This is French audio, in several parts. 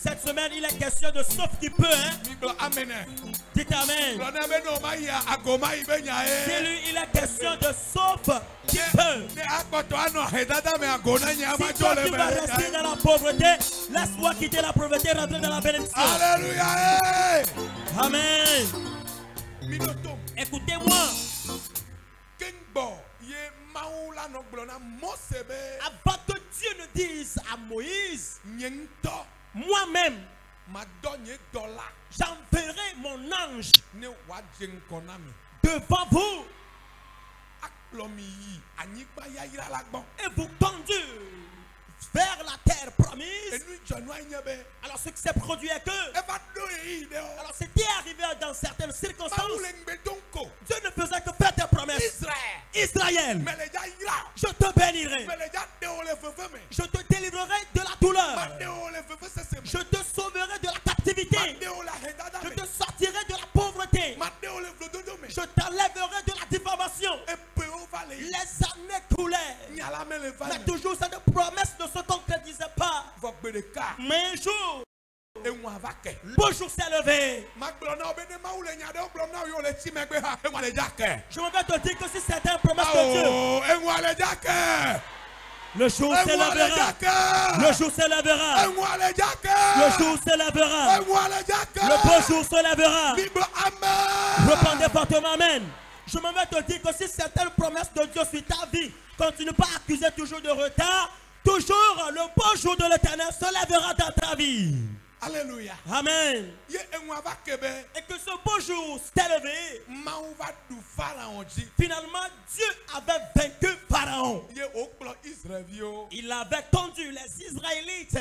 Cette semaine, il est question de sauf qui peut. Hein? Dites Amen. C'est lui, il est question de sauf qui peut. Si toi tu vas rester dans la pauvreté, laisse-moi quitter la pauvreté et rentrer dans la bénédiction. Alléluia. Amen. Écoutez-moi. Avant que Dieu ne dise à Moïse, moi-même, j'enverrai mon ange devant vous et vous conduire vers la terre promise. Alors ce qui s'est produit est que alors c'était arrivé dans certaines circonstances. Dieu ne faisait que faire des promesses. Israël, je te bénirai, je te délivrerai de la douleur, je te sauverai de la captivité, je te sortirai de la pauvreté, je t'enlèverai de la diffamation. Les années coulaient, mais toujours cette promesse ne se concrétisait pas. Mais un jour, le beau jour s'est levé. Je vais te dire que si c'était une promesse de Dieu, le jour s'élèvera. Le jour s'élèvera. Le jour s'élèvera. Le beau jour s'élèvera. Répondez fortement Amen. Je me vais te dire que si certaines promesses de Dieu sur ta vie, continue pas à accuser toujours de retard, toujours le beau jour de l'Éternel se lèvera dans ta vie. Alléluia. Amen. Et que ce beau jour s'est levé. Finalement, Dieu avait vaincu Pharaon. Il avait conduit les Israélites.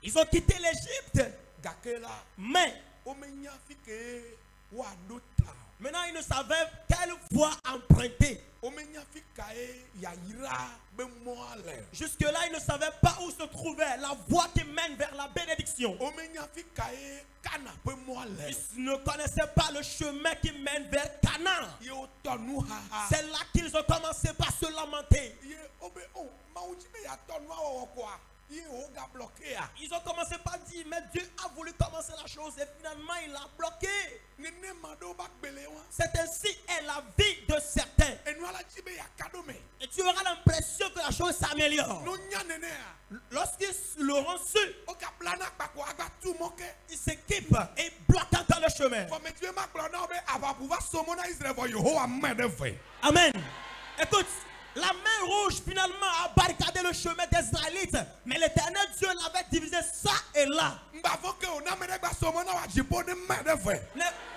Ils ont quitté l'Égypte. Mais maintenant, ils ne savaient quelle voie emprunter. Jusque-là, ils ne savaient pas où se trouvait la voie qui mène vers la bénédiction. Ils ne connaissaient pas le chemin qui mène vers Canaan. C'est là qu'ils ont commencé par se lamenter. Ils ont commencé par dire, mais Dieu a voulu commencer la chose et finalement il l'a bloqué. C'est ainsi est la vie de certains. Et tu auras l'impression que la chose s'améliore. Lorsqu'ils l'auront su, ils s'équipent et bloquent dans le chemin. Amen. Écoute. La main rouge finalement a barricadé le chemin des Israélites. Mais l'Éternel Dieu l'avait divisé ça et là.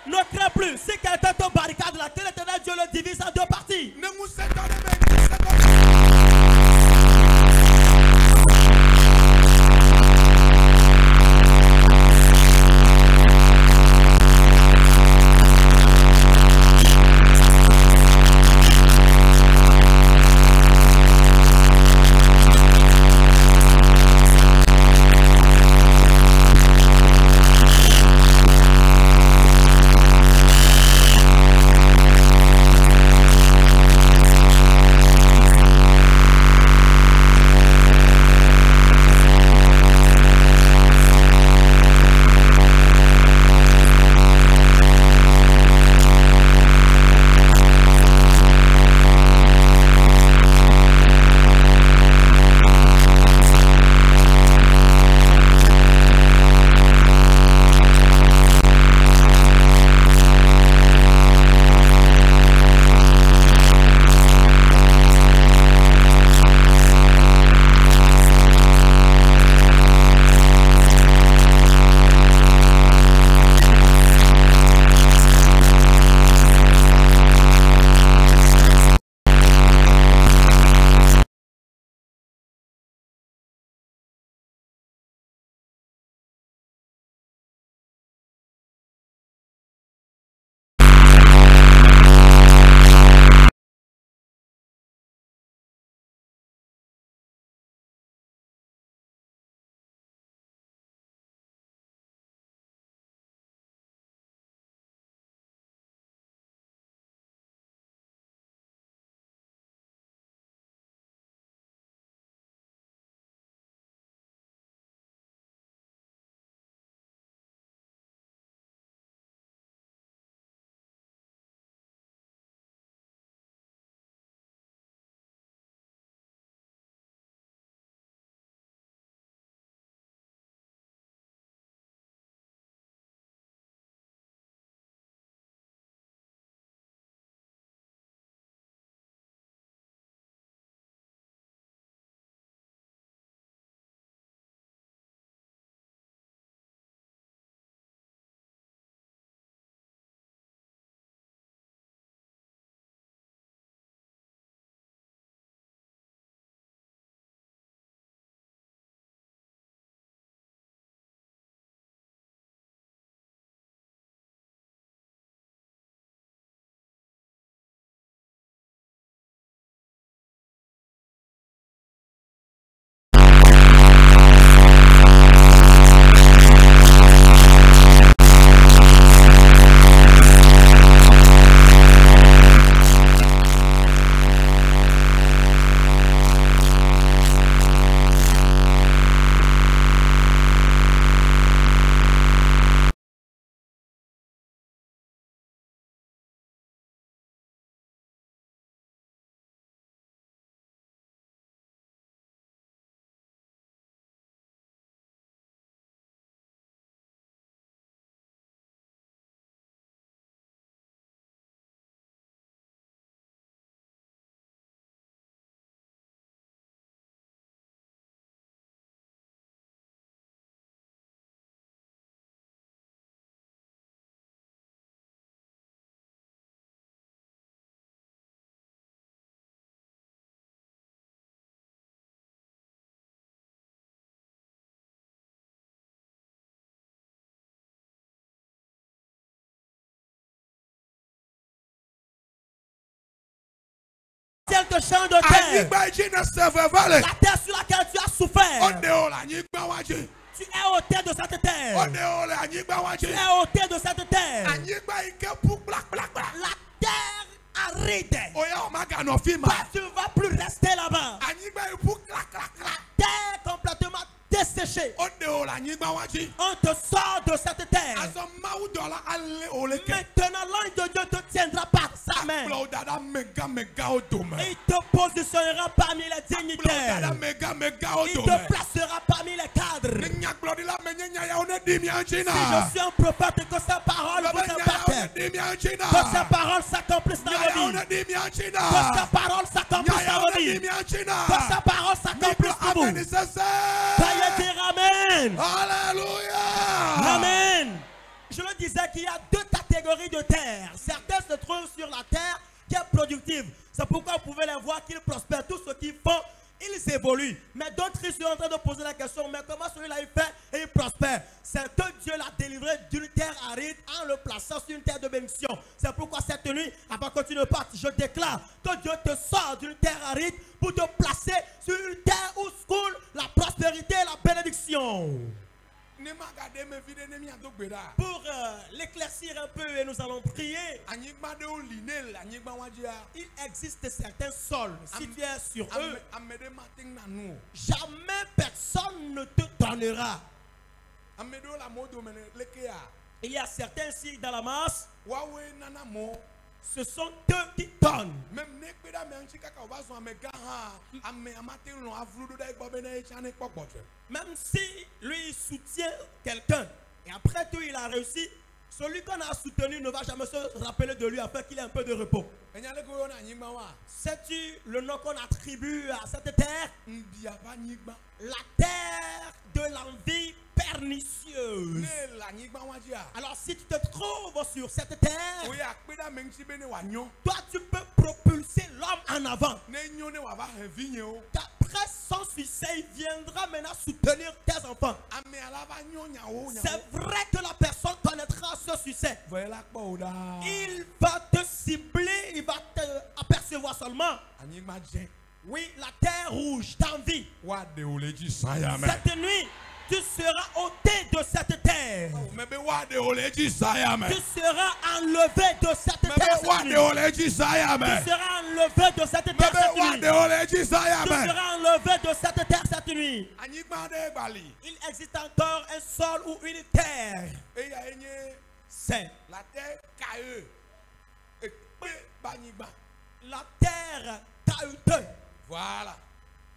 Ne crains plus. Si quelqu'un te barricade là, que l'Éternel Dieu le divise en deux parties. quelque champ de terre, la terre sur laquelle tu as souffert, tu es ôté de cette terre. Tu es ôté de cette terre. La terre aride. Toi, tu ne vas plus rester là-bas. La terre complètement desséchée. On te sort de cette terre. Maintenant, l'ange de Dieu te tiendra par sa main. Il te positionnera parmi les dignitaires. Il te placera parmi les cadres. Si je suis un prophète, que sa parole vous impacte, que sa parole s'accomplisse dans vos vies, que sa parole s'accomplisse dans vos vies, que sa parole s'accomplisse pour vous. Veuillez dire Amen. Alléluia. Amen. Je le disais qu'il y a deux catégories de terre. Certains se trouvent sur la terre qui est productive. C'est pourquoi vous pouvez les voir qu'ils prospèrent. Tout ce qu'ils font, ils évoluent. Mais d'autres, ils sont en train de poser la question, mais comment celui-là il fait et il prospère? C'est que Dieu l'a délivré d'une terre aride en le plaçant sur une terre de bénédiction. C'est pourquoi cette nuit, avant que tu ne partes, je déclare que Dieu te sort d'une terre aride pour te placer sur une terre où coule la prospérité et la bénédiction. Pour l'éclaircir un peu et nous allons prier. Il existe certains sols. Si tu es sur eux, jamais personne ne te donnera. Il y a certains signes dans la masse. Ce sont eux qui donnent. Même si lui soutient quelqu'un et après tout il a réussi, celui qu'on a soutenu ne va jamais se rappeler de lui afin qu'il ait un peu de repos. Sais-tu le nom qu'on attribue à cette terre? La terre de l'envie pernicieuse. Alors si tu te trouves sur cette terre, toi tu peux propulser l'homme en avant. Qu'après son succès, il viendra maintenant soutenir tes enfants. C'est vrai que la personne connaîtra ce succès. Il va te cibler, il va te apercevoir seulement. Oui, la terre rouge d'envie. Cette nuit, tu seras ôté de cette terre. Tu seras enlevé de cette terre. Tu seras enlevé de cette terre cette nuit. Tu seras enlevé de cette terre cette nuit. Il existe encore un sol ou une terre. C'est la terre cailleuse. La terre caillouteuse. Voilà.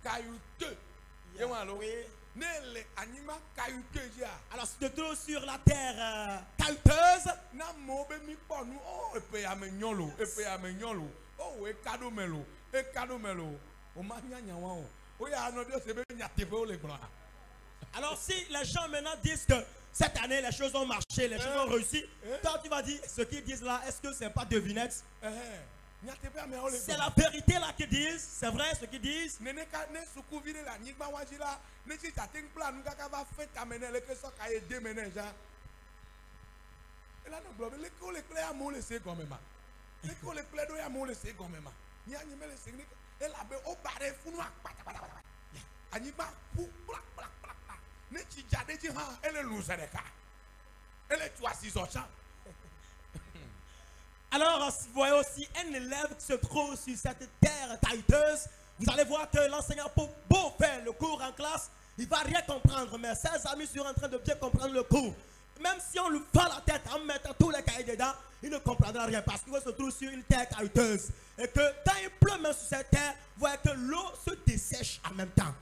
Caillouteux. Alors si tu te trouves sur la terre caillouteuse, alors si les gens maintenant disent que cette année les choses ont marché, les choses ont réussi, toi tu vas dire ce qu'ils disent là, est-ce que c'est pas devinette? C'est la vérité là qu'ils disent, c'est vrai ce qu'ils disent. Alors, vous voyez aussi un élève qui se trouve sur cette terre caillouteuse. Vous allez voir que l'enseignant, pour beau faire le cours en classe, il ne va rien comprendre. Mais ses amis sont en train de bien comprendre le cours. Même si on lui fend la tête en mettant tous les cahiers dedans, il ne comprendra rien parce qu'il se trouve sur une terre caillouteuse. Et que quand il pleut même sur cette terre, vous voyez que l'eau se dessèche en même temps.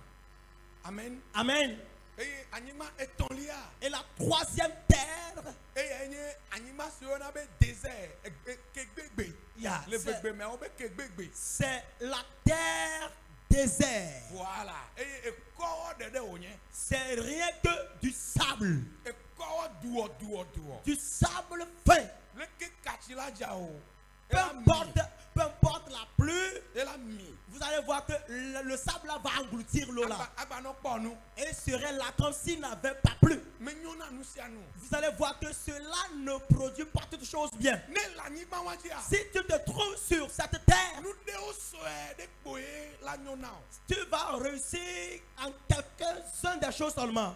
Amen. Amen. Et la troisième terre, c'est la terre désert. Voilà. C'est rien que du sable. Du sable fin. Peu importe la pluie, vous allez voir que le sable là va engloutir l'eau là. Et serait là comme s'il n'avait pas plu. Vous allez voir que cela ne produit pas toutes choses bien. Si tu te trouves sur cette terre, tu vas réussir en quelques-uns des choses seulement.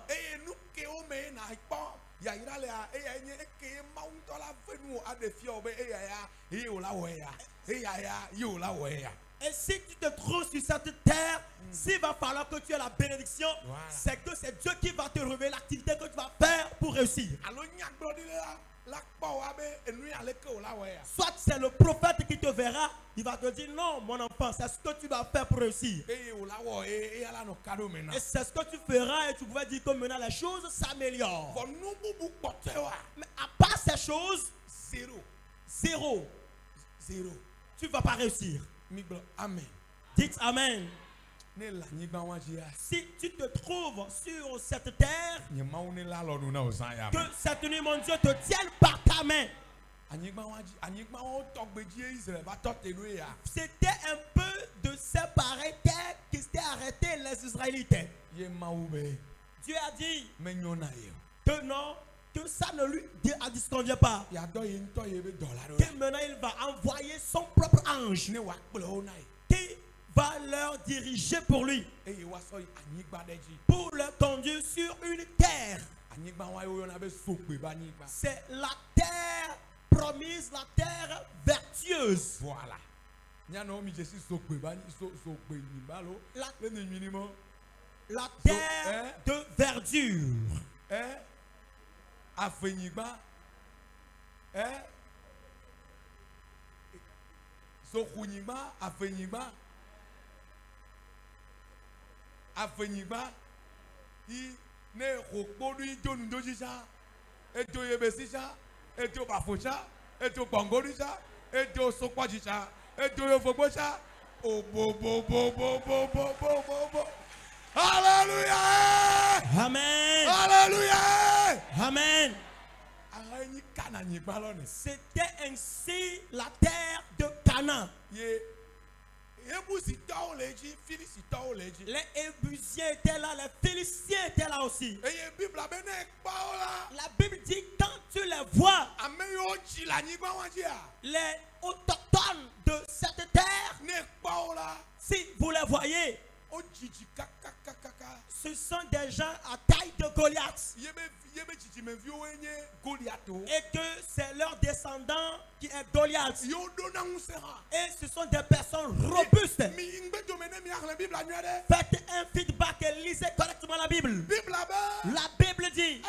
Et si tu te trouves sur cette terre, s'il va falloir que tu aies la bénédiction, c'est que c'est Dieu qui va te révéler l'activité que tu vas faire pour réussir. Soit c'est le prophète qui te verra, il va te dire non mon enfant, c'est ce que tu vas faire pour réussir. Et c'est ce que tu feras et tu pourras dire que maintenant les choses s'améliorent. Mais à part ces choses, zéro. Tu ne vas pas réussir. Amen. Dites Amen. Si tu te trouves sur cette terre, que cette nuit, mon Dieu, te tienne par ta main. C'était un peu de séparer terre qui s'était arrêté les Israélites. Dieu a dit que non, que ça ne lui disconvient pas. Que maintenant il va envoyer son propre ange qui va leur diriger pour lui, pour leur conduire sur une terre. C'est la terre promise, la terre vertueuse. Voilà. La terre de verdure. Afenigba, Sokunigba, Afenigba, ne Hokbodi Donujisa, Eto Yebesisa, Eto Bafosa, Eto Bangorisa, Eto Sokwajisa, Eto Yofobosa, oh bo. Hallelujah! Amen! Hallelujah! Amen! C'était ainsi la terre de Canaan. Les Ébusiens étaient là, les Philistins étaient là aussi. La Bible dit quand tu les vois, les autochtones de cette terre, si vous les voyez, ce sont des gens à taille de Goliath. Et que c'est leur descendant qui est Goliath. Et ce sont des personnes robustes. Faites un feedback et lisez correctement la Bible. La Bible dit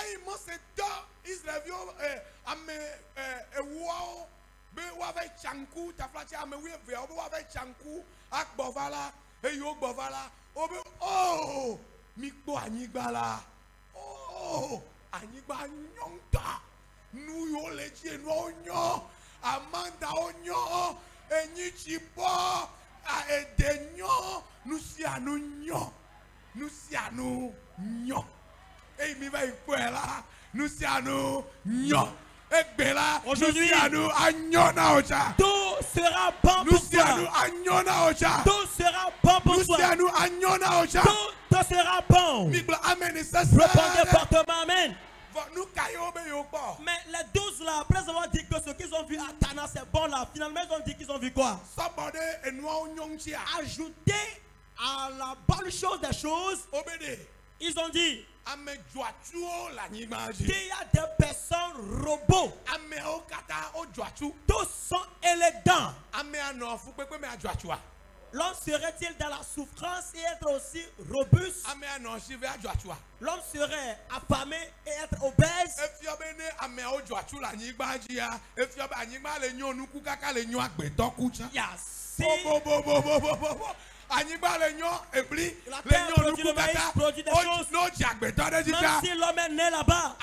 oh, mikbo anigbala. Oh, anigba nyonta. Nu yo leji enu onyo. Amanda onyo. Enyichipo. A edenyo. Nusianu nyo. Nusianu nyo. Ei mi va ikwela. Nusianu nyo. Aujourd'hui, tout sera bon pour toi. Tout sera bon pour toi. Tout sera bon. Répondez fortement Amen. Mais les 12 là, après avoir dit que ce qu'ils ont vu à Cana c'est bon là, finalement ils ont dit qu'ils ont vu quoi? Ajouter à la bonne chose des choses, ils ont dit qu'il y a des personnes robots. Tous sont élégants. L'homme serait-il dans la souffrance et être aussi robuste? L'homme serait affamé et être obèse? Yes. La terre produit le maïs, produit des choses. Même si l'homme est né là-bas,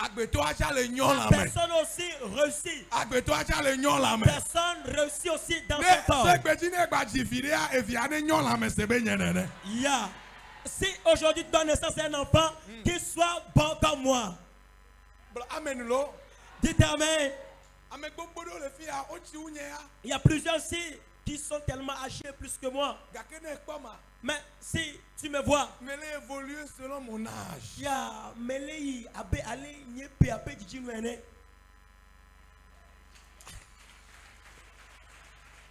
personne aussi réussit. Personne réussit aussi dans son corps. Yeah. Si aujourd'hui tu donnes naissance à un enfant, qu'il soit bon comme moi. Dites Amen. Il y a plusieurs aussi qui sont tellement âgés plus que moi. Mais si tu me vois, mais les évoluer selon mon âge. ya melei abe ale nyepe abe jijinwene.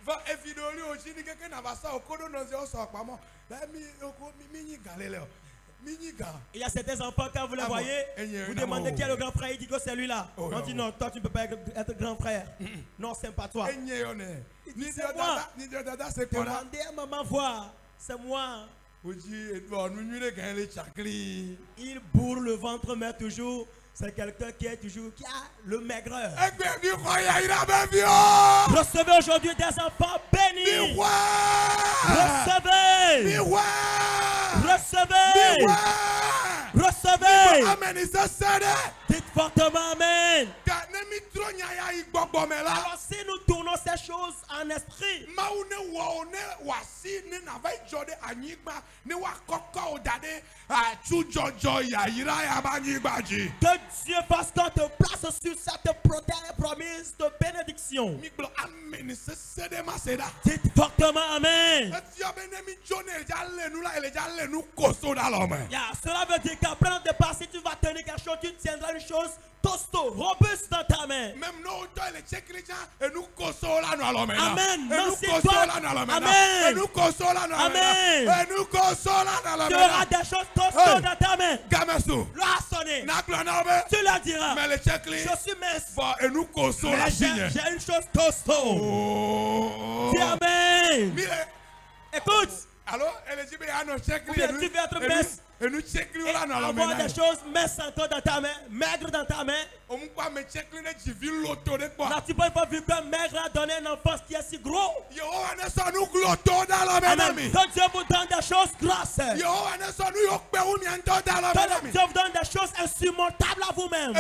Va evidoli oji ni keke na basa okodo noze oso pamo. La mi oko mi galele. Il y a certains enfants, quand vous les voyez, vous demandez qui est le grand frère, il dit que c'est lui-là. On dit non, toi tu ne peux pas être grand frère. Non, c'est pas toi. C'est moi. Demandez à maman voir, c'est moi. Il bourre le ventre, mais toujours, c'est quelqu'un qui a le maigreur. Recevez aujourd'hui des enfants bénis. Recevez. Recevez. Recevez. Dites fortement Amen. Alors si nous tournons ces choses en esprit, que Dieu fasse qu'on te place sur cette promesse de bénédiction. Dites fortement Amen. Cela veut dire qu'après notre départ, si tu vas tenir quelque chose, tu tiendras une chose costaud, robuste dans ta main. Amen. Merci toi. Amen. Amen. Tu auras des choses costauds dans ta main. Là sonné. Tu la diras. Je suis mince. Mais j'ai une chose costaud. Dis Amen. Écoute. Alors, ou bien tu veux être mince et avoir des choses minces encore dans ta main, maigre dans ta main. Là, tu peux pas vivre qu'un maigre a donné un enfant qui est si gros. Amen. Quand Dieu vous donne des choses grosses, Dieu vous donne des choses insurmontables à vous-même.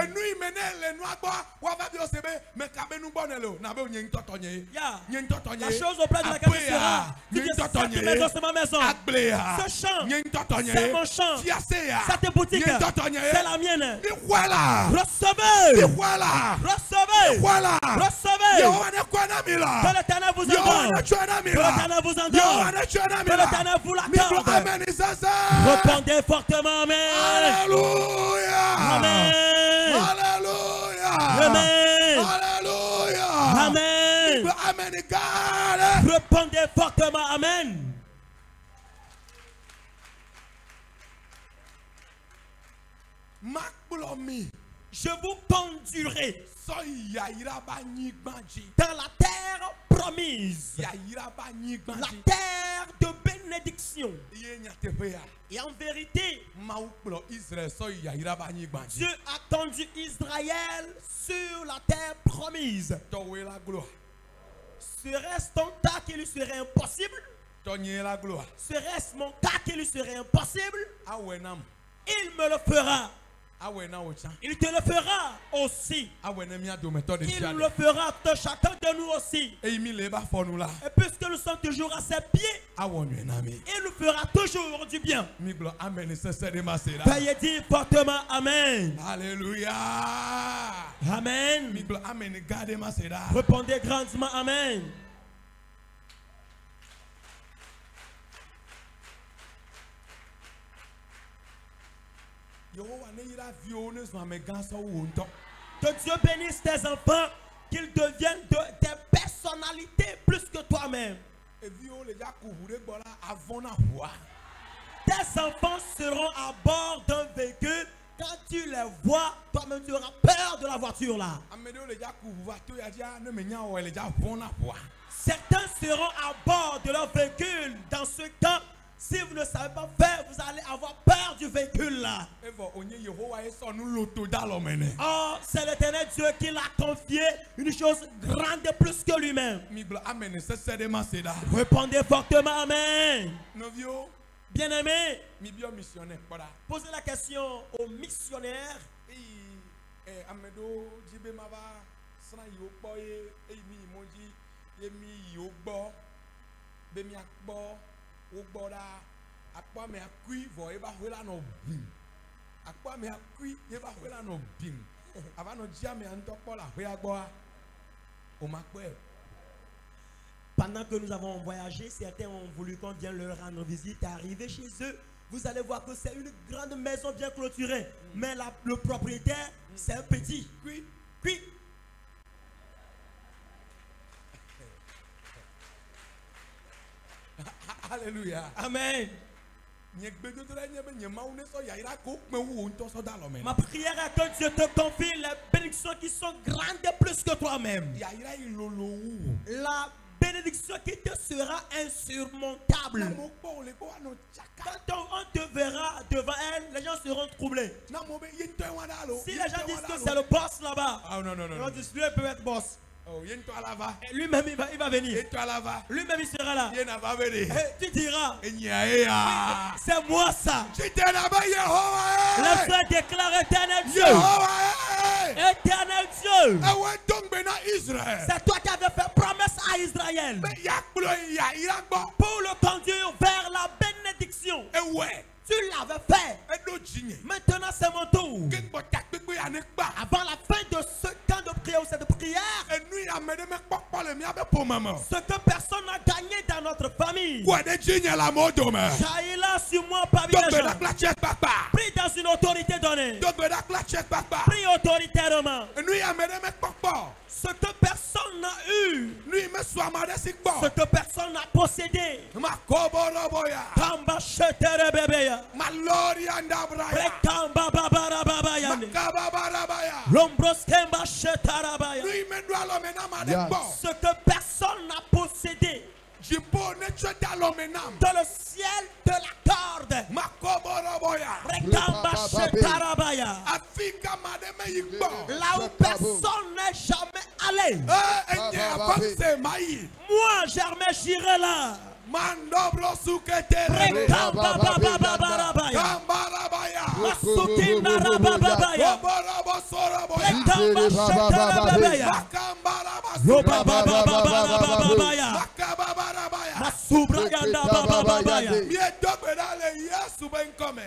La chose auprès de laquelle tu seras, tu dis, cette maison c'est ma maison. Ce champ, c'est mon champ. Cette boutique, c'est la mienne. Recevez. Recevez. Recevez. Que l'Éternel vous endorme. Que l'Éternel vous endorme. Que l'Éternel vous l'accorde. Répondez fortement Amen. Alléluia. Amen. Alléluia. Amen. Alléluia. Amen. Répondez fortement Amen. Je vous conduirai dans la terre promise, la terre de bénédiction. Et en vérité, Dieu a conduit Israël sur la terre promise. Serait-ce ton cas qui lui serait impossible? Serait-ce mon cas qui lui serait impossible? Il me le fera. Il te le fera aussi. Il le fera de chacun de nous aussi. Et puisque nous sommes toujours à ses pieds, il nous fera toujours du bien. Veuillez dire fortement Amen. Alléluia. Amen. Répondez grandement Amen. Que Dieu bénisse tes enfants, qu'ils deviennent des personnalités plus que toi-même. Tes enfants seront à bord d'un véhicule. Quand tu les vois, toi-même tu auras peur de la voiture là. Certains seront à bord de leur véhicule. Dans ce cas, si vous ne savez pas faire, vous allez avoir peur du véhicule là. Oh, c'est l'Éternel Dieu qui l'a confié une chose grande plus que lui-même. Répondez fortement Amen. Bien-aimé, posez la question aux missionnaires. Pendant que nous avons voyagé, certains ont voulu qu'on vienne leur rendre visite et arriver chez eux. Vous allez voir que c'est une grande maison bien clôturée. Mais le propriétaire, c'est un petit. Oui. Alléluia. Amen. Ma prière est que Dieu te confie les bénédictions qui sont grandes plus que toi-même. La bénédiction qui te sera insurmontable. Quand on te verra devant elle, les gens seront troublés. Si les gens disent que c'est le boss là-bas, on dit lui peut être boss. Lui-même il va venir. Lui-même il sera là. Et tu diras, c'est moi ça. Le frère déclare éternel Dieu. Éternel Dieu. C'est toi qui avais fait promesse à Israël pour le conduire vers la bénédiction. Tu l'avais fait. Maintenant c'est mon tour. Avant la fin de ce temps de prière ou cette prière, ce que personne n'a gagné dans notre famille, jaillit sur moi parmi les gens. Prie dans une autorité donnée. Prie autoritairement. Ce que personne n'a eu, ce que personne n'a possédé. Ce que personne n'a possédé. Dans le ciel te l'accorde. Là où personne n'est jamais allé. Moi jamais j'irai là.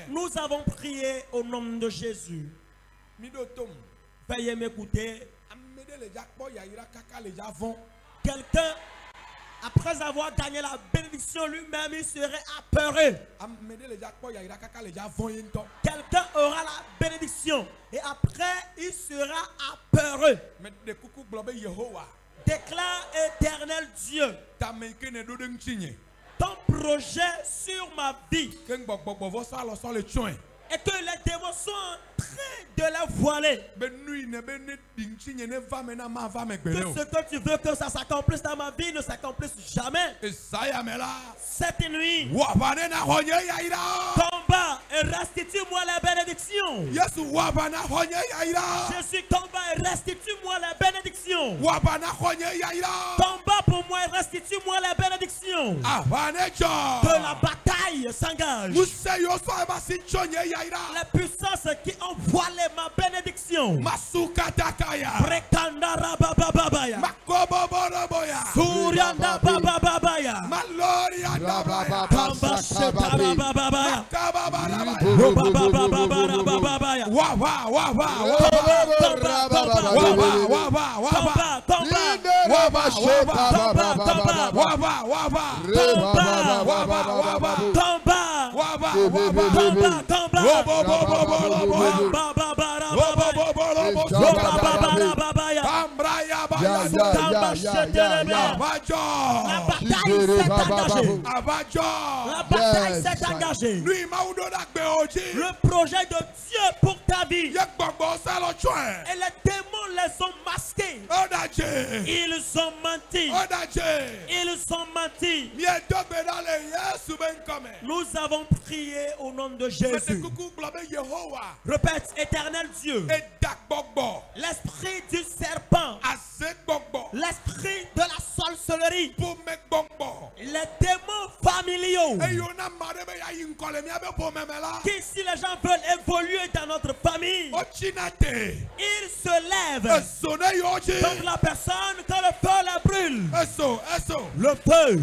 Nous avons prié au nom de Jésus. Veuillez m'écouter. Quelqu'un, après avoir gagné la bénédiction lui-même, il serait apeuré. Quelqu'un aura la bénédiction et après il sera apeureux. Déclare éternel Dieu. Ton projet sur ma vie. Et que les démons sont en train de la voiler. Que ce que tu veux que ça s'accomplisse dans ma vie ne s'accomplisse jamais. Cette nuit, combat et restitue-moi la bénédiction. Jésus, combat et restitue-moi la bénédiction. Combat pour moi et restitue-moi la bénédiction. Que la bataille s'engage. Les puissances qui ont voilé ma bénédiction. Prekandara bababaya. Surianda bababaya. Kamba shetara bababaya. Bababaya. La bataille s'est engagée. Le projet de Dieu pour ta vie. Et les démons les ont masqués. Ils ont menti. Ils ont menti. Nous avons prié au nom de Jésus. Répète, éternel Dieu. L'esprit du serpent. L'esprit de la sorcellerie. Les démons familiaux. Qui, si les gens veulent évoluer dans notre famille, ils se lèvent contre la personne quand le feu la brûle. Le feu.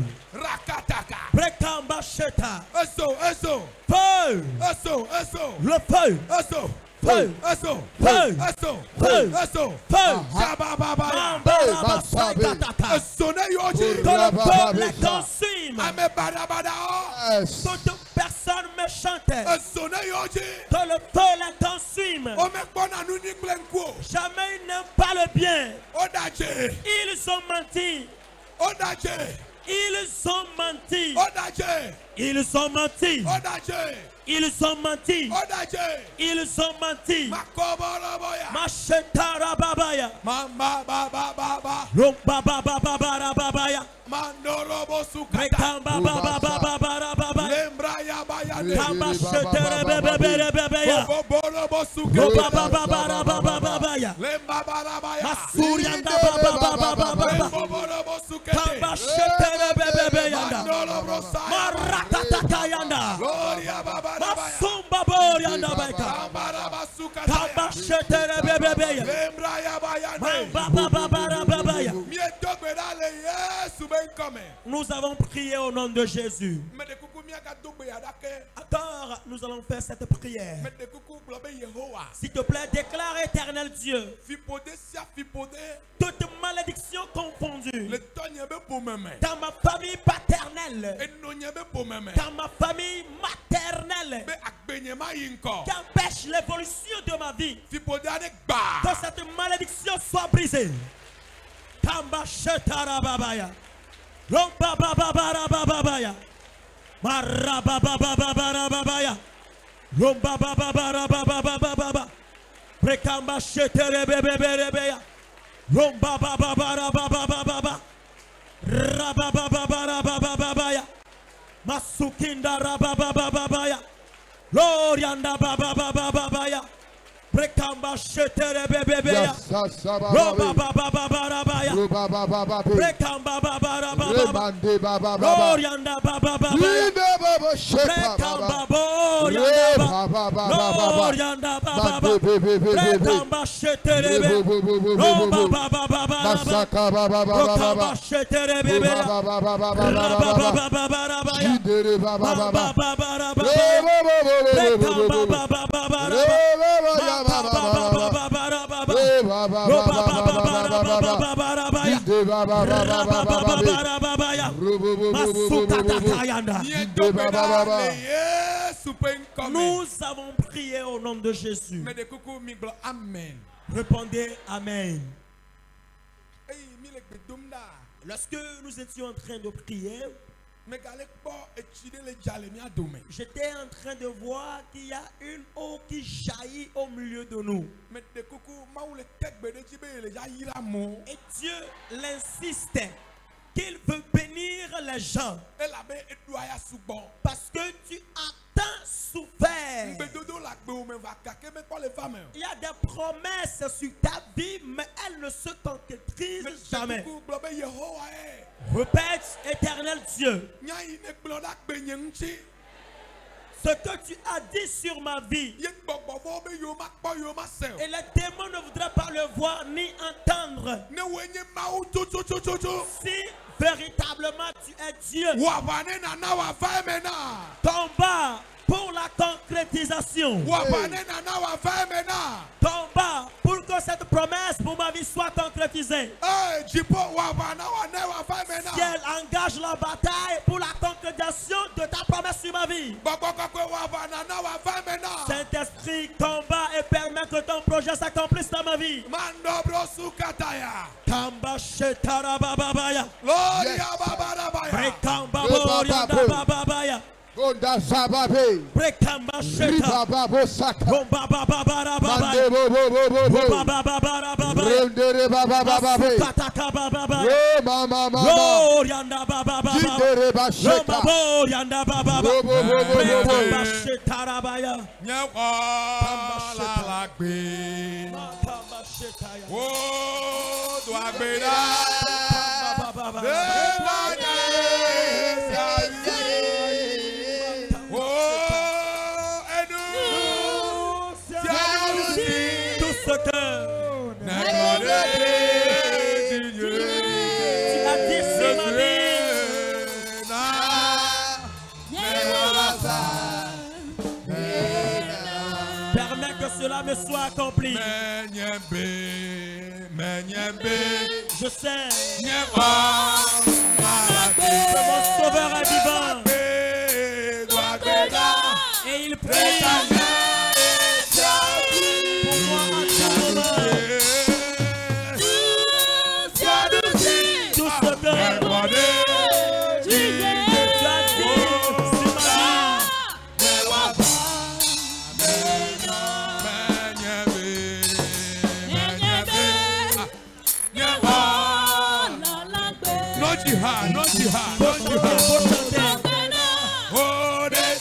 Feu. Le feu. Feu. Eso. Feu. Eso. Feu. Eso. Feu. Shabababaya. Mambarabasakataka. Sonne yoji. Que le feu les consume. Ame badabada. Toute personne méchante. Sonne yoji. Que le feu les consume. Omekbona nuni glenko. Jamais ils n'aiment pas le bien. Odaje. Ils ont menti. Odaje. Ils ont menti. Odaje. Ils ont menti. Odaje. Ils ont menti. Odaje. Ils ont menti. Makoboroboya. Machetara babaya. Mamba baba baba. Romba baba baba babaya. Mandorobo sukata. Rekamba baba baba babaya. Lembra ya bayane. Kamba shetere bebe bebeya. Boborobo sukata. Romba baba babaya. Lemba barabaya. Masurianda baba baba. Boborobo sukata. Kamba shetere bebe yanda. Mandorobo sa. Marakataka yanda. Gloria baba baya. Masumba borianda baika. Kambaraba sukata. Kamba shetere bebe ya. Lembra ya bayane. Baba babaya. Mietogberale Yesu ben come. Nous avons prié au nom de Jésus. Mede kuku miaka dogbe yadake. Encore, nous allons faire cette prière. Mede kuku blobe Yehowa. S'il te plaît, déclare éternel Dieu. Fipode sia fipode. Toute malédiction confondue. Le tonyebe pour meme. Dans ma famille paternelle. Enonyebe pour meme. Dans ma famille maternelle. Be akbenyema yinko. Qui empêche l'évolution de ma vie. Fipode ade gba. Que cette malédiction soit brisée. Kamba shetara babaya. Romba babara babaya. Maraba babara babaya. Romba babara bababa. Prekamba shetere bebebeya. Romba babara bababa. Rabababara babaya. Masukinda rabababaya. Lorianda babababaya. Prekamba shetere bebebeya. Romba bababara. Prekamba babara bababa. Lorianda bababaya. Prekamba borianda bababa. Lorianda bababa. Prekamba shetere bebebeya. Romba bababara. Prekamba shetere bebeya. Rabababara. Bababara. Prekamba bababara. Nous avons prié au nom de Jésus. Répondez Amen. Lorsque nous étions en train de prier, j'étais en train de voir qu'il y a une eau qui jaillit au milieu de nous. Et Dieu l'insiste qu'il veut bénir les gens. Parce que tu as tant souffert. Il y a des promesses sur ta vie, mais elles ne se concrétisent jamais. Répète, éternel Dieu. Ce que tu as dit sur ma vie, et les démons ne voudraient pas le voir ni entendre. Si véritablement tu es Dieu, combat pour la concrétisation. Combat pour que cette promesse pour ma vie soit concrétisée. Si elle engage la bataille pour la concrétisation de ta promesse sur ma vie. Saint-Esprit, combat et permet que ton projet s'accomplisse dans ma vie. Kamba shetara babaya. Rekamba borianda babaya. Gonda Zababe, Prekamba sheta, Bomba babara babaya, Bomba babara babaya, Rendere Bababe, Kataka babaya, Mama, Glorianda bababa, Jindere Basheta, Bomba borianda bababa, Prekamba sheta rabaya, Kamba sheta ya, oh, Dwabeda, bababa. Cela cela me soit accompli. Je sais que mon Sauveur est vivant. Et il prie pour moi à tout moment. Tout ce que tu as dit sur ma No jihad. Oh, des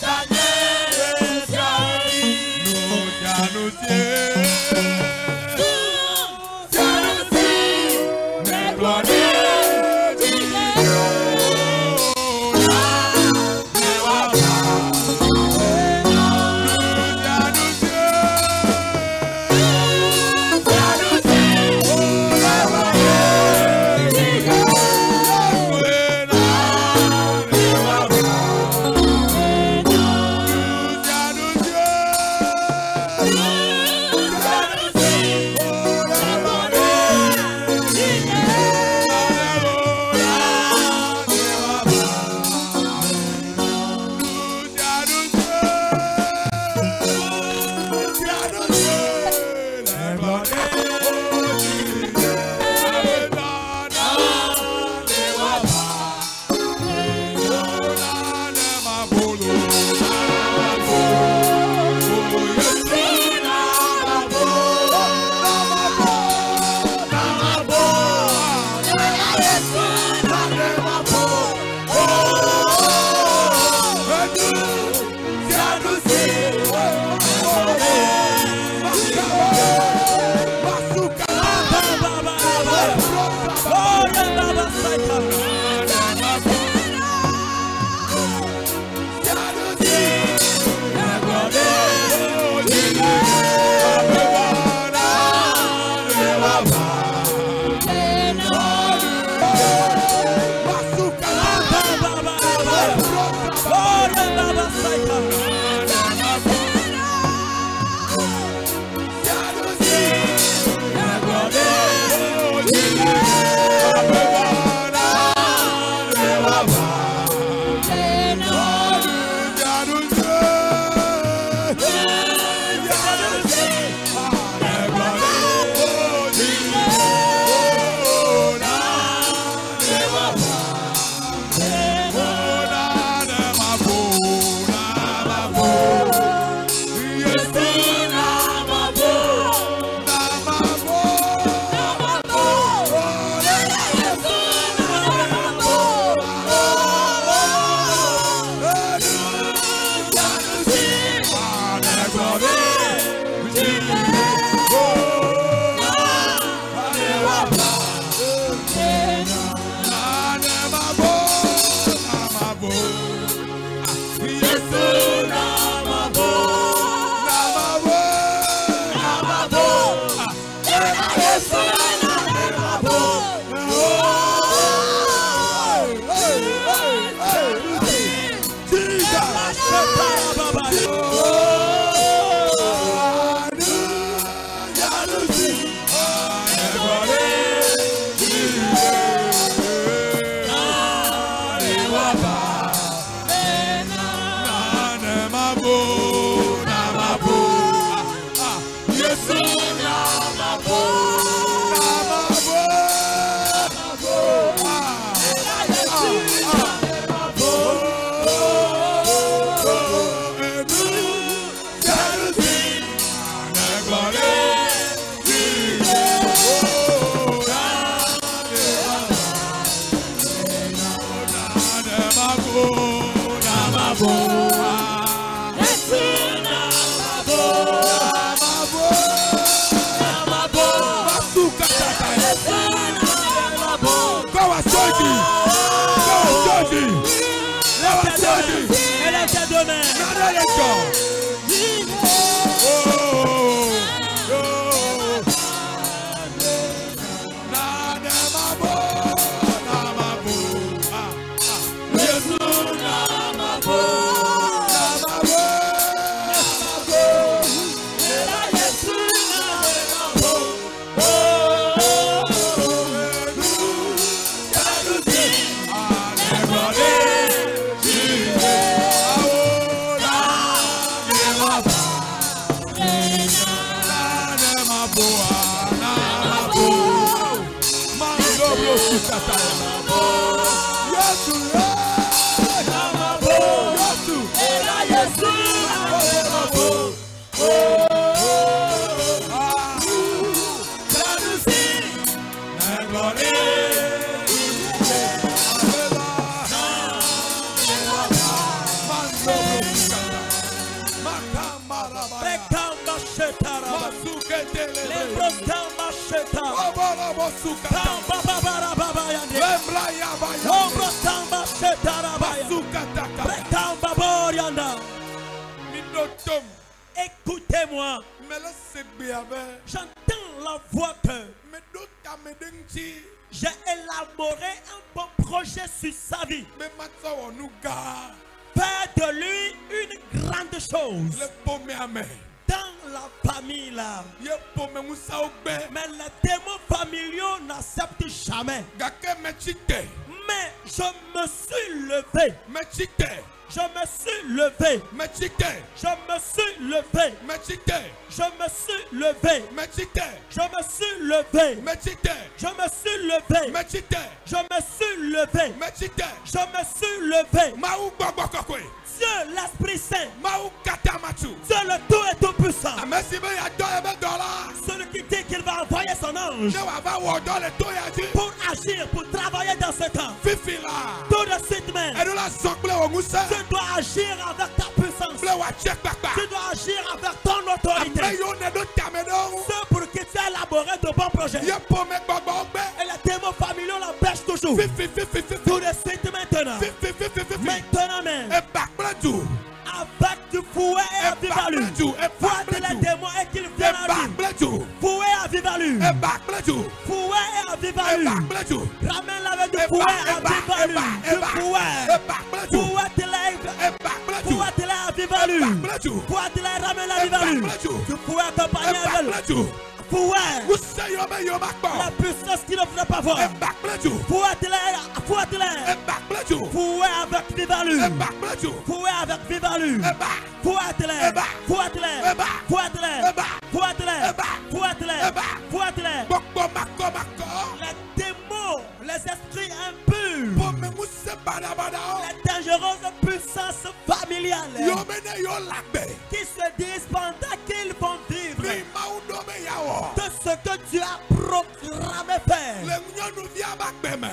Écoutez-moi. J'entends la voix que j'ai élaboré un bon projet sur sa vie. Faire de lui une grande chose. Dans la famille là. Mais les démons familiaux n'acceptent jamais. Mais je me suis levé. Je me suis levé. Je me suis levé. Je me suis levé. Je me suis levé. Je me suis levé. Je me suis levé. Je me suis levé. Dieu l'Esprit Saint. Dieu le tout et tout puissant. Celui qui dit qu'il va envoyer son ange pour agir, pour travailler dans ce temps. Tout de suite même. Tu dois agir avec ta puissance. Tu dois agir avec ton autorité. Ceux pour qui tu as élaboré de bons projets. Et les démons familiaux l'empêchent toujours. Tout de suite maintenant. Maintenant même. Avec du fouet et à vive-allure. Fouette les démons et qu'ils viennent à lui. Fouet à vive-allure. Fouet et à vive-allure. Ramène-la avec du fouet à vive-allure. Du fouet. Fouette-les à vive-allure. Fouette-les, ramène-la à vive-allure. Du fouet accompagné avec lui. Fouet. La puissance qui ne voudrait pas voir. Fouette-les. Fouet avec vive-allure. Fouet avec vive-allure. Fouette-les. Les démons, les esprits impurs, les dangereuses puissances familiales qui se disent pendant qu'ils vont vivre de ce que Dieu a programmé faire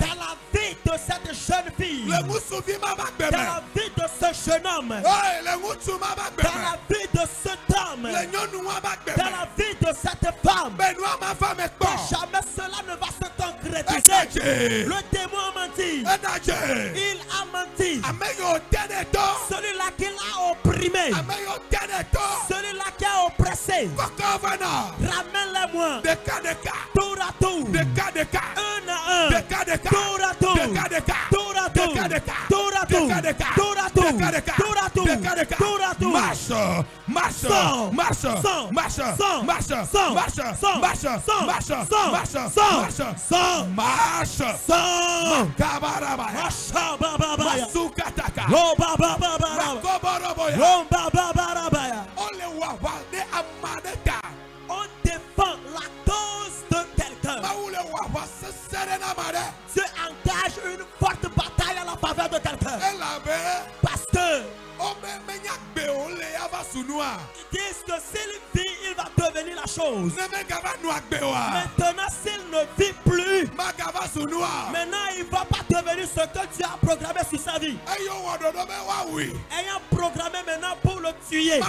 dans la vie de cette jeune fille, dans la vie de ce jeune homme, dans la vie de cet homme, dans la vie de cette femme. Que jamais cela ne va se concrétiser. Le démon a menti. Il a menti. Celui-là qui l'a opprimé, celui-là qui a oppressé, ramène-les-moi tour à tour, un à un, tour à tour, tour à tour, tour à tour, tour à tour, tour à tour, tour à tour. On défend la cause de quelqu'un. Dieu engage une forte bataille à la faveur de quelqu'un. Parce que ils disent que s'il vit, il va devenir la chose. Maintenant, s'il ne vit plus, maintenant il ne va pas devenir ce que Dieu a programmé sur sa vie. Ayant programmé maintenant pour le tuer.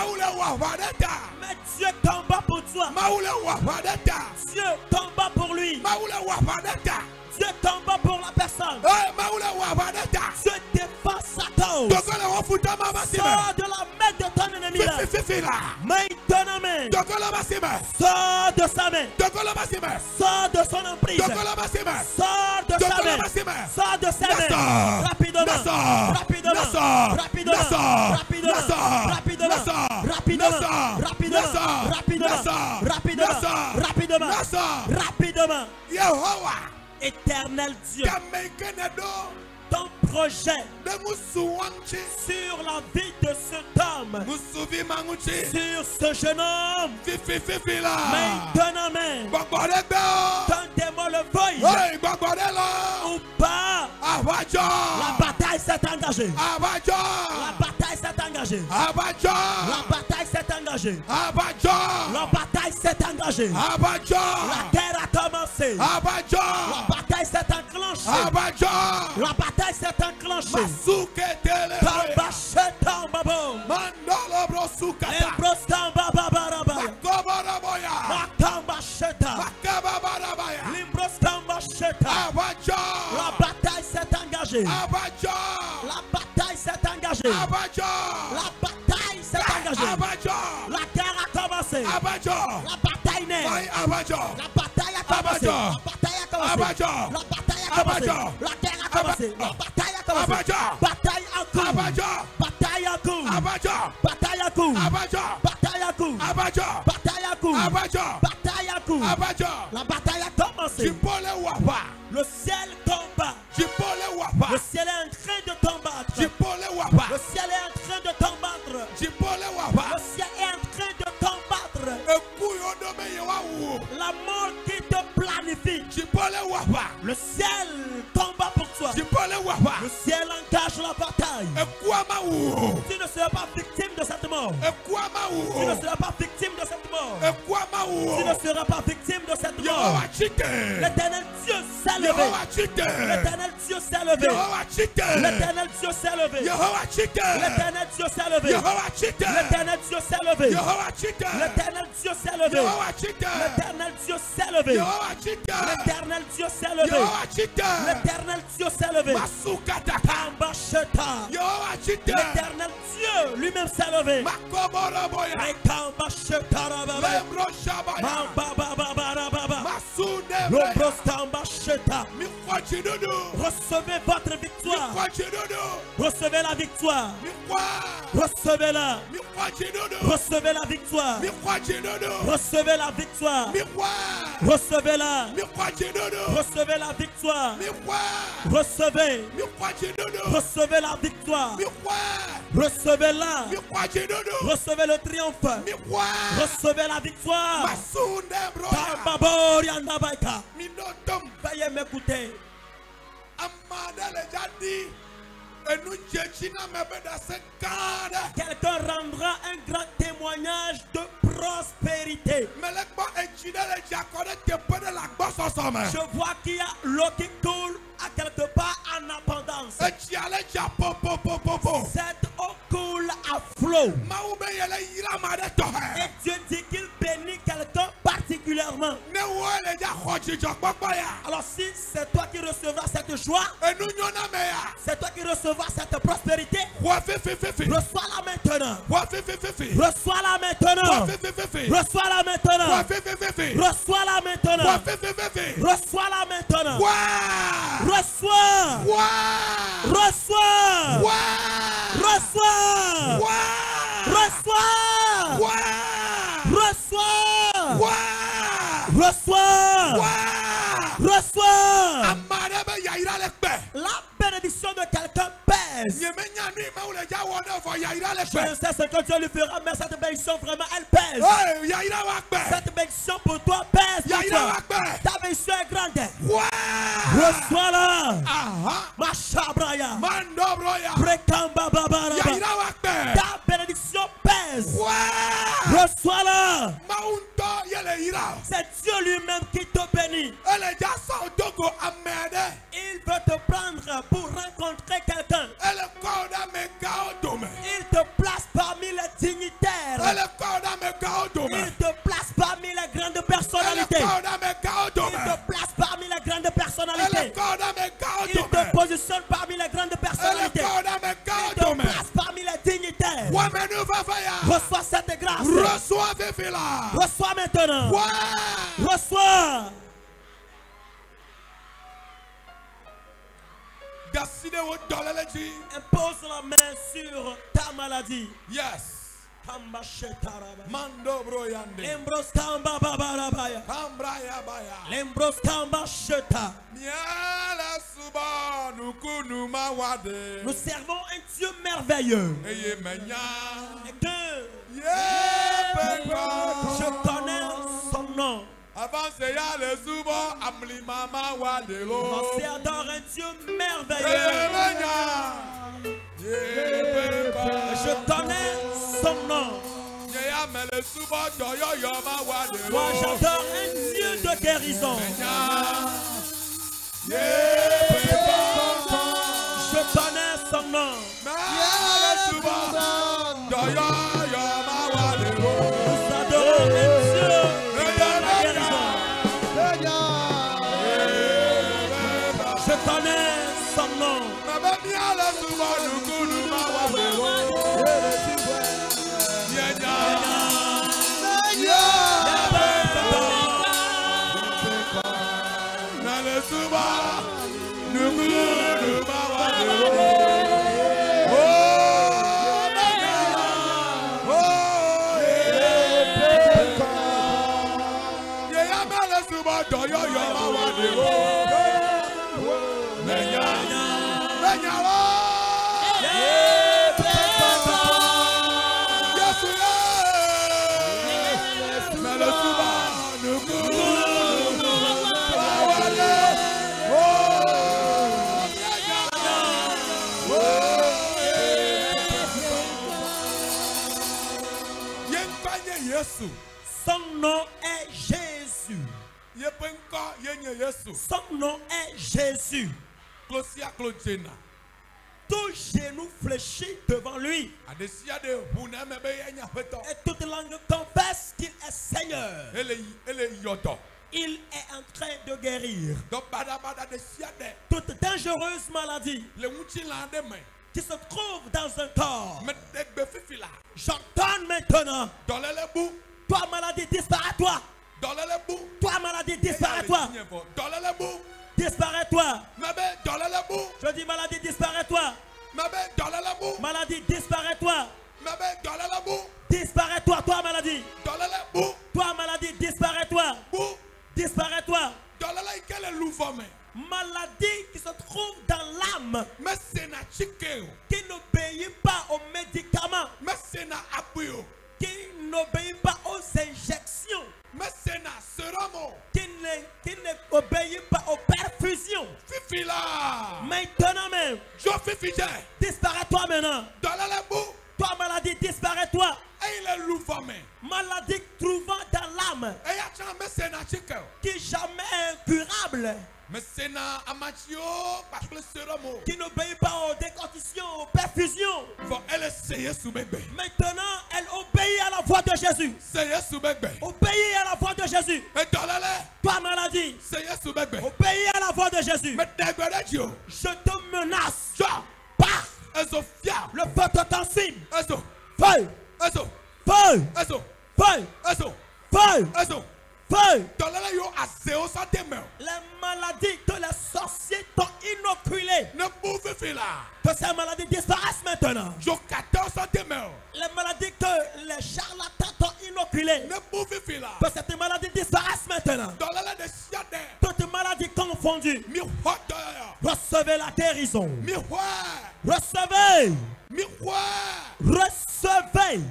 Mais Dieu combat pour toi. Dieu combat pour lui. Dieu combat pour la personne. Dieu défend sa cause. Sors de la main de ton ennemi là. Maintenant même. Sors de sa main. Sors de son emprise. Sors de sa main. Sors de sa main. Rapidement. Rapidement. Rapidement. Rapidement. Rapidement. Rapidement. Rapidement. Rapidement. Éternel Dieu, ton projet sur la vie de cet homme, sur ce jeune homme, maintenant même, La bataille s'est engagée. La bataille s'est engagée. La bataille s'est engagée. La bataille s'est engagée. La guerre a commencé. La bataille s'est enclenchée. La bataille s'est enclenchée. La bataille s'est engagée. La bataille s'est engagée. La bataille s'est engagée. La guerre a commencé. La bataille naît. La bataille a commencé. La bataille a commencé. La bataille a commencé. La guerre a commencé. La bataille a commencé. Bataille en cours. Bataille en cours. Bataille en cours. Bataille en cours. Bataille en cours. Bataille en cours. La bataille a commencé. Le ciel combat. Le ciel est en train de combattre. Le ciel est en train de combattre. Le ciel est en train de combattre. La mort qui te planifie. Le ciel combat pour toi. Le ciel engage la bataille. Tu ne seras pas victime de cette mort. Tu ne seras pas victime de cette mort. Tu ne seras pas victime de cette mort. L'éternel Dieu s'est levé. L'éternel Dieu s'est levé. L'éternel Dieu s'est levé. L'éternel Dieu s'est levé. L'éternel Dieu s'est levé. L'éternel Dieu s'est levé. L'éternel Dieu s'est levé. L'éternel Dieu s'est levé. L'éternel Dieu s'est levé. L'éternel Dieu lui-même s'est levé. Recevez votre victoire. Recevez la victoire. Recevez-la. Recevez la victoire. Recevez la victoire. Recevez-la. Recevez la victoire. Recevez. Recevez la victoire. Recevez-la. Recevez le triomphe. Recevez la victoire. Veuillez m'écouter. Quelqu'un rendra un grand témoignage de prospérité. Je vois qu'il y a l'eau qui coule à quelque part en abondance. Cette eau coule à flot. Et Dieu dit qu'il bénit quelqu'un particulièrement. Alors si c'est toi qui recevras cette joie, c'est toi qui recevras cette prospérité, reçois-la maintenant. Reçois-la maintenant. Reçois-la maintenant. Reçois-la maintenant. Reçois-la maintenant. Reçois. Reçois. Reçois. Reçois. Reçois. Reçois. La bénédiction de quelqu'un pèse. Je ne sais ce que Dieu lui fera, mais cette bénédiction vraiment elle pèse. Cette bénédiction pour toi pèse. Pour toi. Ta bénédiction est grande. Reçois-la. Machabraya. Ta bénédiction pèse. Reçois-la. C'est Dieu lui-même qui te bénit. Il veut te prendre pour rencontrer quelqu'un. Il te place parmi les dignitaires. Il te place parmi les grandes personnalités. Il te place parmi les grandes personnalités. Il te positionne parmi les grandes personnalités. Il te place parmi les dignitaires. Reçois cette grâce. Reçois maintenant. Reçois. Impose la main sur ta maladie. Yes. Mando broyande. Lembros kamba babarabaya. Kambraya baya. Lembros kamba sheta. Miala suba nukunu mawade. Nous servons un Dieu merveilleux. Eye menya. Et que je je connais son nom. Avancez à le souvent, amli mama wa de l'eau. Avancez adore un Dieu merveilleux. Je connais son nom. Moi j'adore un Dieu de guérison. Je connais son nom. Nous adorons un Dieu de la guérison. Je connais son nom. Son nom est Jésus. Son nom est Jésus. Tout genou fléchit devant lui. Et toute langue confesse qu'il est Seigneur. Il est en train de guérir toute dangereuse maladie qui se trouve dans un corps. J'entends maintenant. Toi maladie, disparais-toi. Toi maladie, disparais-toi. Disparais-toi. Je dis maladie, disparais-toi. Maladie, disparais-toi. Disparais-toi, toi maladie. Toi maladie, disparais-toi. Disparais-toi. Maladie qui se trouve dans l'âme, qui n'obéit pas aux médicaments, qui n'obéit pas aux injections, qui n'obéit pas aux perfusions. Maintenant même, disparais-toi maintenant. Toi maladie, disparais-toi. Maladie trouvant dans l'âme, qui jamais incurable, qui n'obéit pas aux décontitions, aux perfusions. Maintenant, elle obéit à la voix de Jésus. Obéis à la voix de Jésus. Toi maladie, obéis à la voix de Jésus. Je te menace par le feu de ton signe. Feuille. Feuille. Feuille. Feuille. Feuille. Les maladies que les sorciers t'ont inoculées, que ces maladies disparaissent maintenant. Les maladies que les charlatans t'ont inoculées, que cette maladie disparaisse maintenant. Toutes maladies confondues, recevez la guérison. Recevez. Recevez.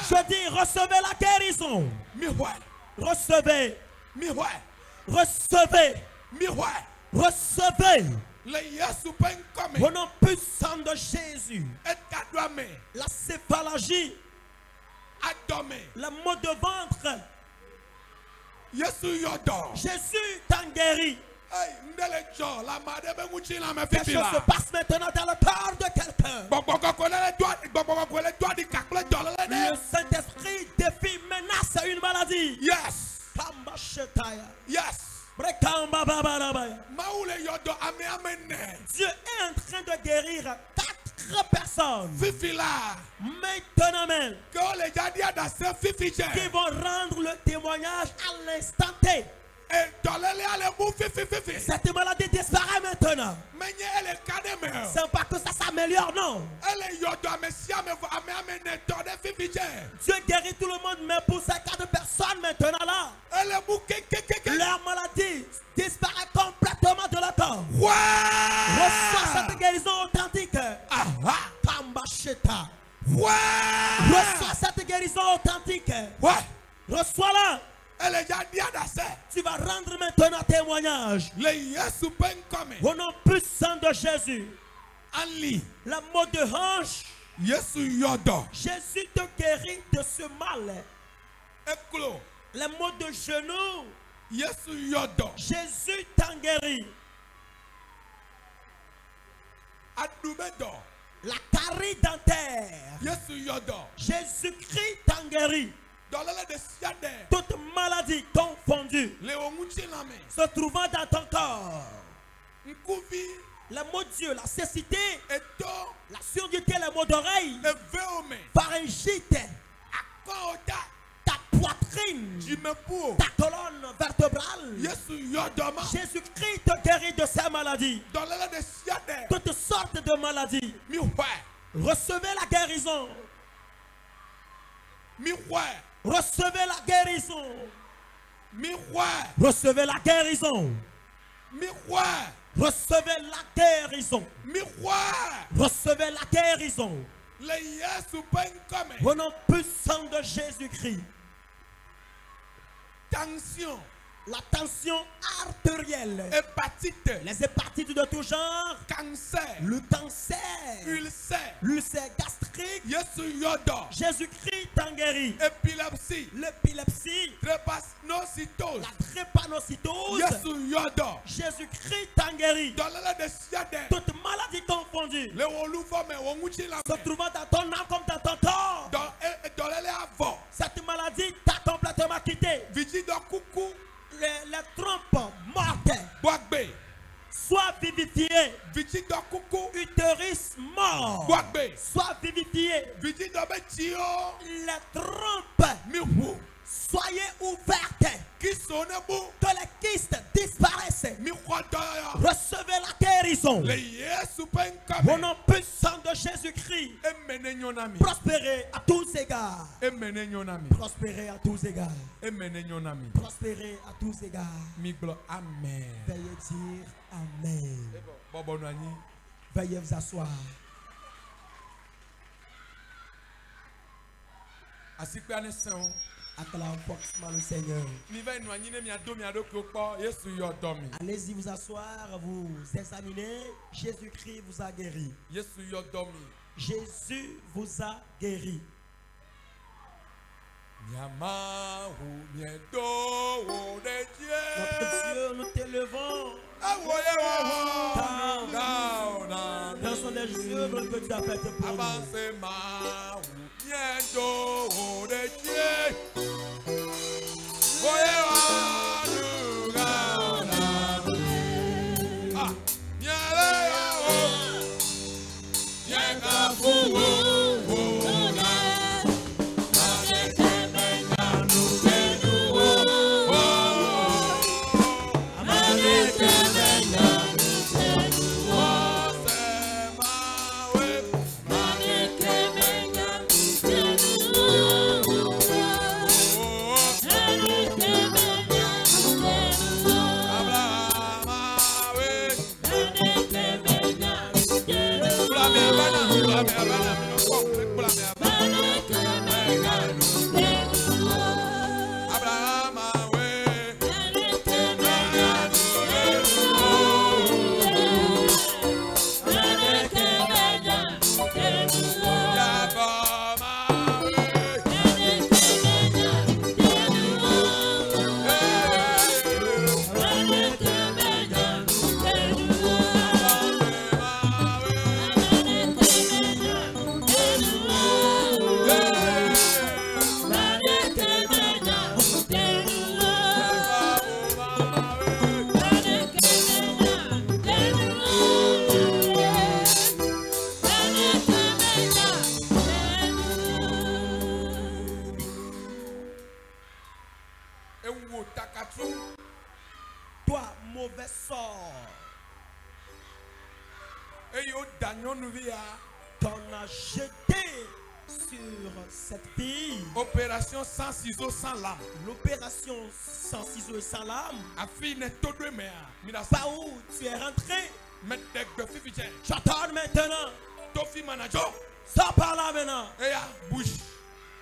Je dis recevez la guérison. Recevez. Recevez. Recevez. Au nom puissant de Jésus. La céphalalgie, le maux de ventre, Jésus t'a guéri. Quelque chose se passe maintenant dans le corps de quelqu'un. Le Saint-Esprit défie, menace une maladie. Yes. Dieu est en train de guérir 4 personnes. Maintenant même, qui vont rendre le témoignage à l'instant T. Cette maladie disparaît maintenant. C'est pas que ça s'améliore, non. Dieu guérit tout le monde, mais pour ces 4 personnes maintenant là, leur maladie disparaît complètement de leur corps. Reçois cette guérison authentique. Reçois cette guérison authentique. Reçois-la. Tu vas rendre maintenant témoignage. Au nom puissant de Jésus. La mot de hanche. Jésus te guérit de ce mal. Les maux de genoux. Jésus t'en guérit. La carie dentaire. Jésus-Christ t'en guérit. Toute maladie confondue se trouvant dans ton corps. Les maux d'yeux, la cécité, la surdité, les maux d'oreille, pharyngite, ta poitrine, ta colonne vertébrale. Jésus-Christ te guérit de ces maladies. Toutes sortes de maladies. Recevez la guérison. Recevez la guérison. Recevez la guérison. Recevez la guérison. Recevez la guérison. Au nom puissant de Jésus-Christ. Tension. La tension artérielle. Hépatite. Les hépatites de tout genre. Cancer. Le cancer. Ulcère. L'ulcère gastrique. Jésus-Christ t'en guérit. Épilepsie. L'épilepsie. Drépanocytose. La drépanocytose. Jésus-Christ t'en guérit. Toute maladie confondue se trouvant dans ton âme comme dans ton corps. Cette maladie t'a complètement quitté. Les trompes mortes soient vivifiées. Utérus mort soit vivifié. Les trompes soyez ouvertes. Que les kystes disparaissent. Recevez la guérison. Au nom puissant de Jésus-Christ. Prospérez à tous égards. Prospérez à tous égards. Prospérez à tous égards. Amen. Veuillez dire Amen. Veuillez vous asseoir. Acclame fortement le Seigneur. Allez-y vous asseoir, vous examinez. Jésus-Christ vous a guéri. Jésus vous a guéri. Notre Dieu, nous t'élevons. Dans son des œuvres que tu as faites pour nous. Toi, mauvais sort, qu'on a jeté sur cette fille. Opération sans ciseaux, sans lame. L'opération sans ciseaux et sans lame. Par où tu es rentré. J'attends maintenant. Sors par là maintenant. Bouge.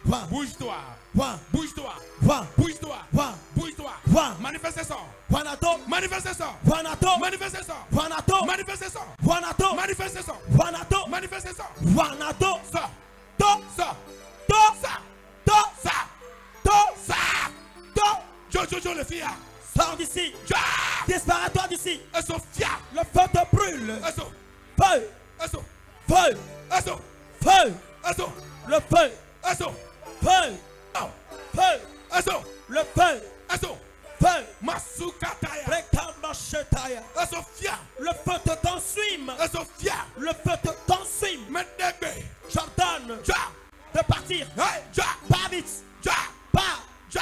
Bouge-toi. Juan. Bouge-toi. Juan. Bouge-toi. Juan. Bouge-toi. Juan. Manifestez ça. Juanato. Manifestez ça. Juanato. Manifestez ça. Juanato. Manifestez ça. Juanato. Manifestez ça. Juanato. Manifestez ça. Juanato. Ça. To. Ça. To. Ça. To. Ça. To. Ça. To. Jojo le fia. Sors d'ici. Disparais-toi d'ici. Eso fia. Le feu te brûle. Eso. Feu. Eso. Feu. Eso. Feu. Eso. Le feu. Eso. Feu. Oh. Feu. Eso. Le feu. Eso. Feu. Masukataya. Rekamba shetaya. Eso fia. Le feu te consume. Eso fia. Le feu te consume. Medebe. J'ordonne Ja. de partir. Hey. Ja. Pas vite. Ja. Pas. Ja.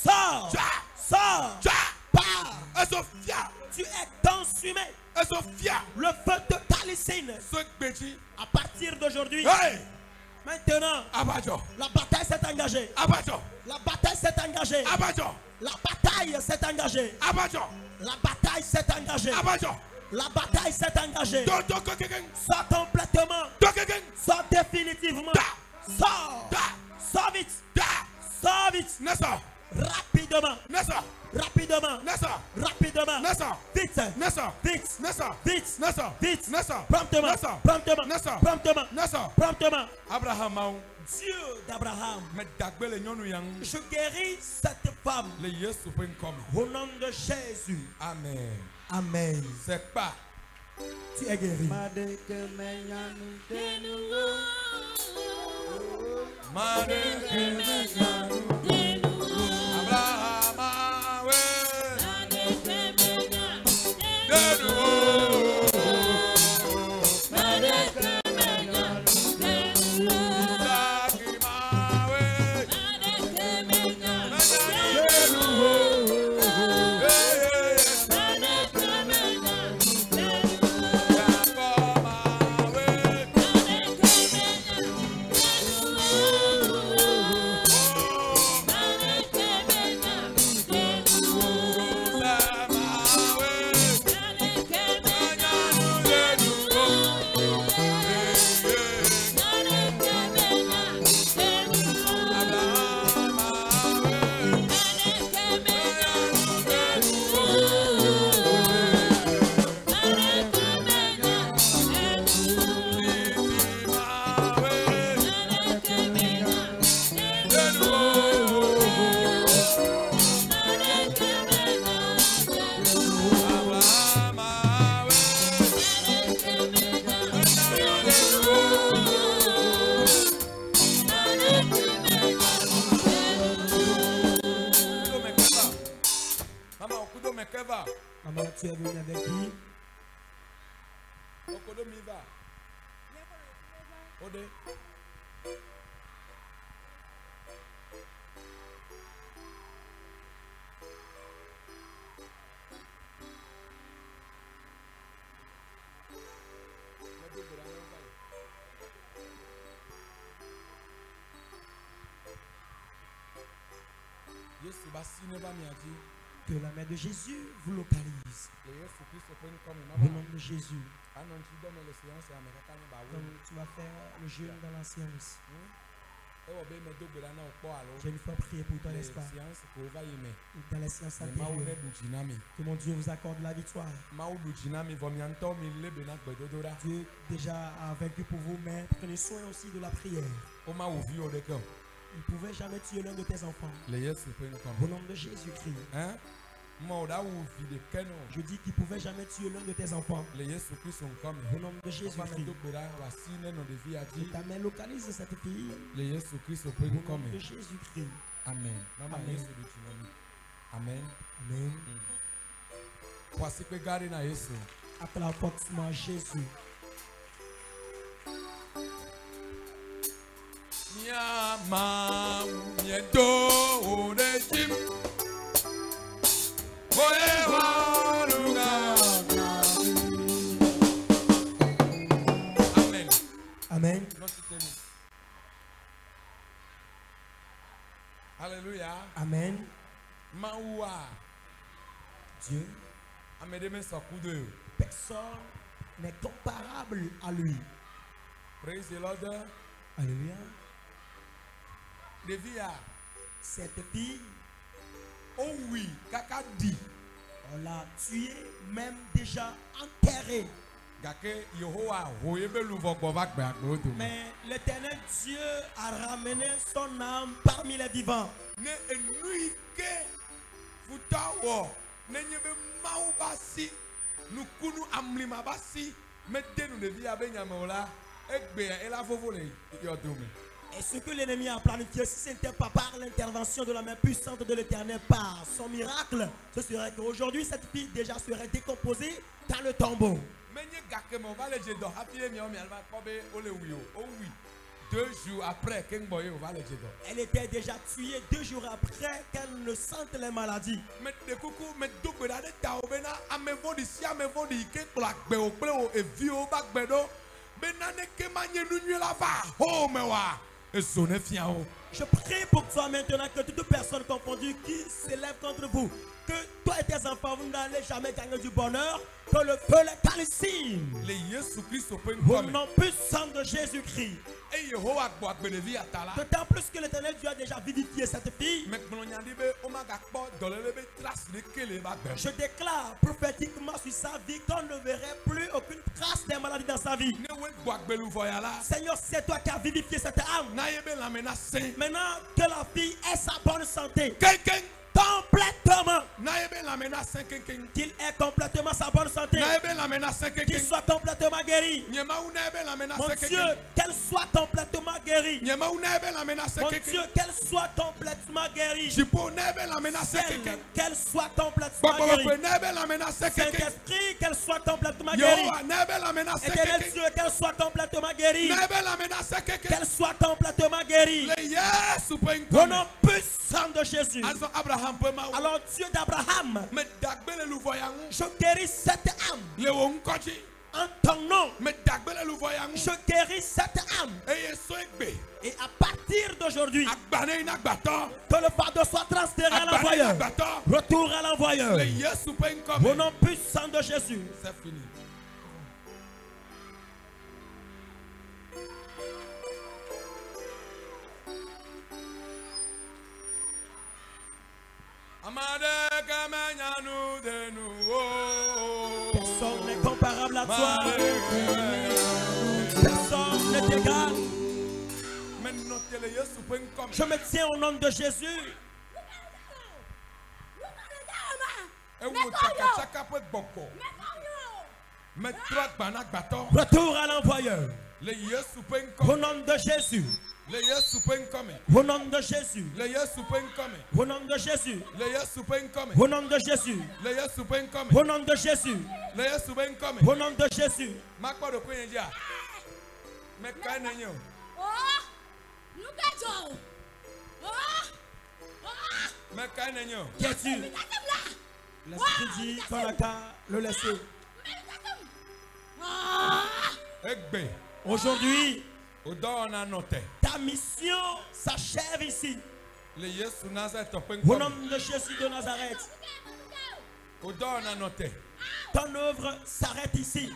Sors. Ja. Sors. Ja. Pas. Eso fia. Tu es consumé. Eso fia. Le feu te calcine. Ce beji. À partir d'aujourd'hui. Hey. Maintenant. Abajo. La bataille s'est engagée. Abajo. La bataille s'est engagée. Abajo. La bataille s'est engagée. Abajo. La bataille s'est engagée. Abajo. La bataille s'est engagée. Dodo kokegen. Sors complètement. Dokegen. Sors définitivement. Sors. Sors vite. Sors vite. Nessa. Rapidement. Nessa. Rapidement. Nessa. Rapidement. Nessa. Vite. Nessa. Vite. Nessa. Vite. Nessa. Vite. Nessa. Promptement. Nessa. Promptement. Nessa. Promptement. Nessa. Promptement. Abraham. Dieu d'Abraham. Me dagbe le nyɔnu yang. Je guéris cette femme. Le Yesu ƒe ŋkɔ me. Au nom de Jésus. Amen. Amen. C'est pas. Tu es guéri. Maman, tu es venu avec qui? Ode. Que la main de Jésus vous localise. Au nom de Jésus. Comme tu vas faire le jeûne dans la séance. Je ne peux prier pour toi, n'est-ce pas? Dans les séances antérieures. Que mon Dieu vous accorde la victoire. Dieu déjà a vaincu pour vous, mais prenez soin aussi de la prière. Il ne pouvait jamais tuer l'un de tes enfants. Au nom de Jésus-Christ. Je dis qu'il ne pouvait jamais tuer l'un de tes enfants. Au nom de Jésus-Christ. Ta main localise cette fille. Au nom de Jésus-Christ. Amen. Amen. Amen. Amen. Acclame fortement Jésus. Amen. Alléluia. Amen. Dieu. Personne n'est comparable à lui. Praise the Lord. Alléluia. Cette fille, oh oui, kaka dit. on l'a tuée, même déjà enterrée. Mais l'Éternel Dieu a ramené son âme parmi les vivants. Et ce que l'ennemi a planifié, si ce n'était pas par l'intervention de la main puissante de l'Éternel, par son miracle, ce serait qu'aujourd'hui cette fille déjà serait décomposée dans le tombeau. 2 jours après, elle était déjà tuée 2 jours après qu'elle ne sente les maladies. Je prie pour toi maintenant que toute personne confondue qui s'élève contre vous, que toi et tes enfants, vous n'allez jamais gagner du bonheur, que le feu les calcine. Au nom puissant de Jésus-Christ. D'autant plus que l'Éternel Dieu a déjà vivifié cette fille. Je déclare prophétiquement sur sa vie qu'on ne verrait plus aucune trace des maladies dans sa vie. Seigneur, c'est toi qui as vivifié cette âme. Maintenant que la fille ait sa bonne santé. Complètement. Qu'il ait complètement sa bonne santé. Qu'il soit complètement guéri. Mon Dieu, qu'elle soit complètement guérie. Mon Dieu, qu'elle soit complètement guérie. Qu'elle soit complètement guérie. Saint-Esprit, qu'elle soit complètement guérie. Éternel Dieu, qu'elle soit complètement guérie. Qu'elle soit complètement guérie. Au nom puissant de Jésus. Alors Dieu d'Abraham, je guéris cette âme. En ton nom, je guéris cette âme. Et à partir d'aujourd'hui, que le fardeau soit transféré à l'envoyeur. Retour à l'envoyeur. Au nom puissant de Jésus. C'est fini. Personne n'est comparable à toi. Personne n'est égal. Je me tiens au nom de Jésus. Retour à l'envoyeur. Au nom de Jésus. Au nom de Jésus. Au nom de Jésus. Au nom de Jésus. Au nom de Jésus. Au nom de Jésus. Qui es-tu? L'esprit dit qu'on n'a qu'à le laisser. Aujourd'hui, ta mission s'achève ici. Au nom de Jésus de Nazareth. Ton œuvre s'arrête ici.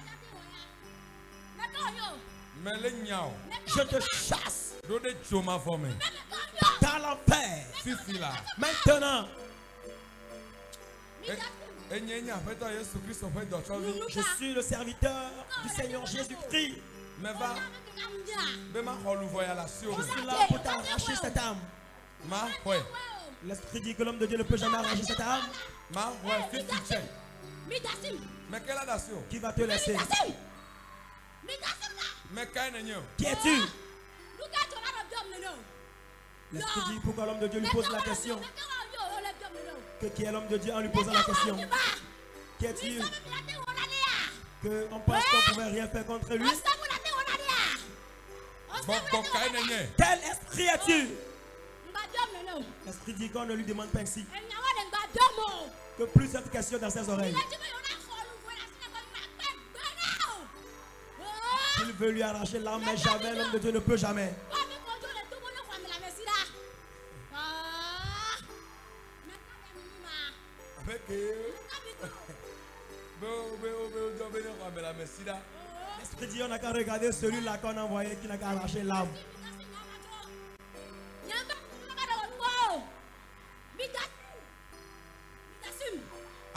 Je te chasse dans l'enfer. Maintenant, je suis le serviteur du Seigneur Jésus-Christ. Je suis là pour t'arracher cette âme. L'esprit dit que l'homme de Dieu ne peut jamais arracher cette âme. Qui va te laisser? Qui es-tu? L'esprit dit pourquoi l'homme de Dieu lui pose la question. Que qui est l'homme de Dieu en lui posant la question? Qui es-tu? Qu'on pense qu'on ne pouvait rien faire contre lui. Quel esprit es-tu? L'esprit dit qu'on ne lui demande pas ainsi. Que plus cette question dans ses oreilles. Il veut lui arracher l'âme, mais jamais l'homme de Dieu ne peut jamais. L'esprit dit on n'a qu'à regarder celui-là qu'on a envoyé qui n'a qu'à arracher l'âme.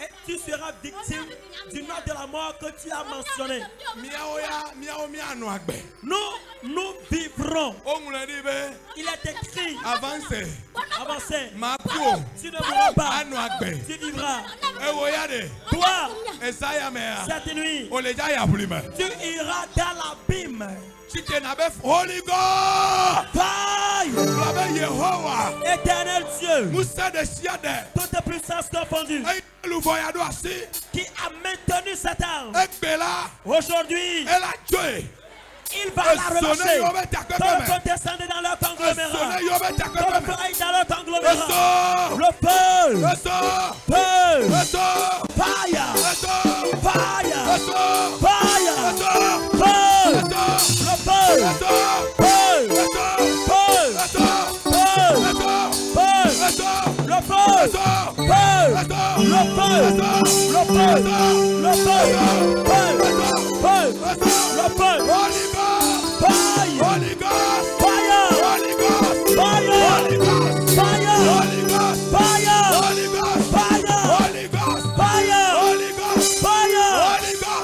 Et tu seras victime du nom de la mort que tu as mentionné. Nous vivrons. Il est écrit. Avancez. Tu ne mourras pas. Tu vivras. Toi, cette nuit, tu iras dans l'abîme. Holy God! Fire! Éternel Dieu, toute puissance confondue, qui a maintenu cette arme, aujourd'hui, il va la relâcher. Ton feu descendre dans leur conglomérat. Ton feu aille dans leur conglomérat. Le feu! Feu! Fire! Fire! Fire! Feu! Le feu! Feu! Feu! Feu! Feu! Le feu! Feu! Le feu! Le feu! Le feu! Feu! Le feu! Fire! Holy Ghost! Fire! Holy Ghost! Fire! Holy Ghost! Fire! Holy Ghost! Fire! Holy Ghost! Fire! Holy Ghost! Fire! Holy Ghost! Fire! Holy Ghost! Fire! Holy Ghost!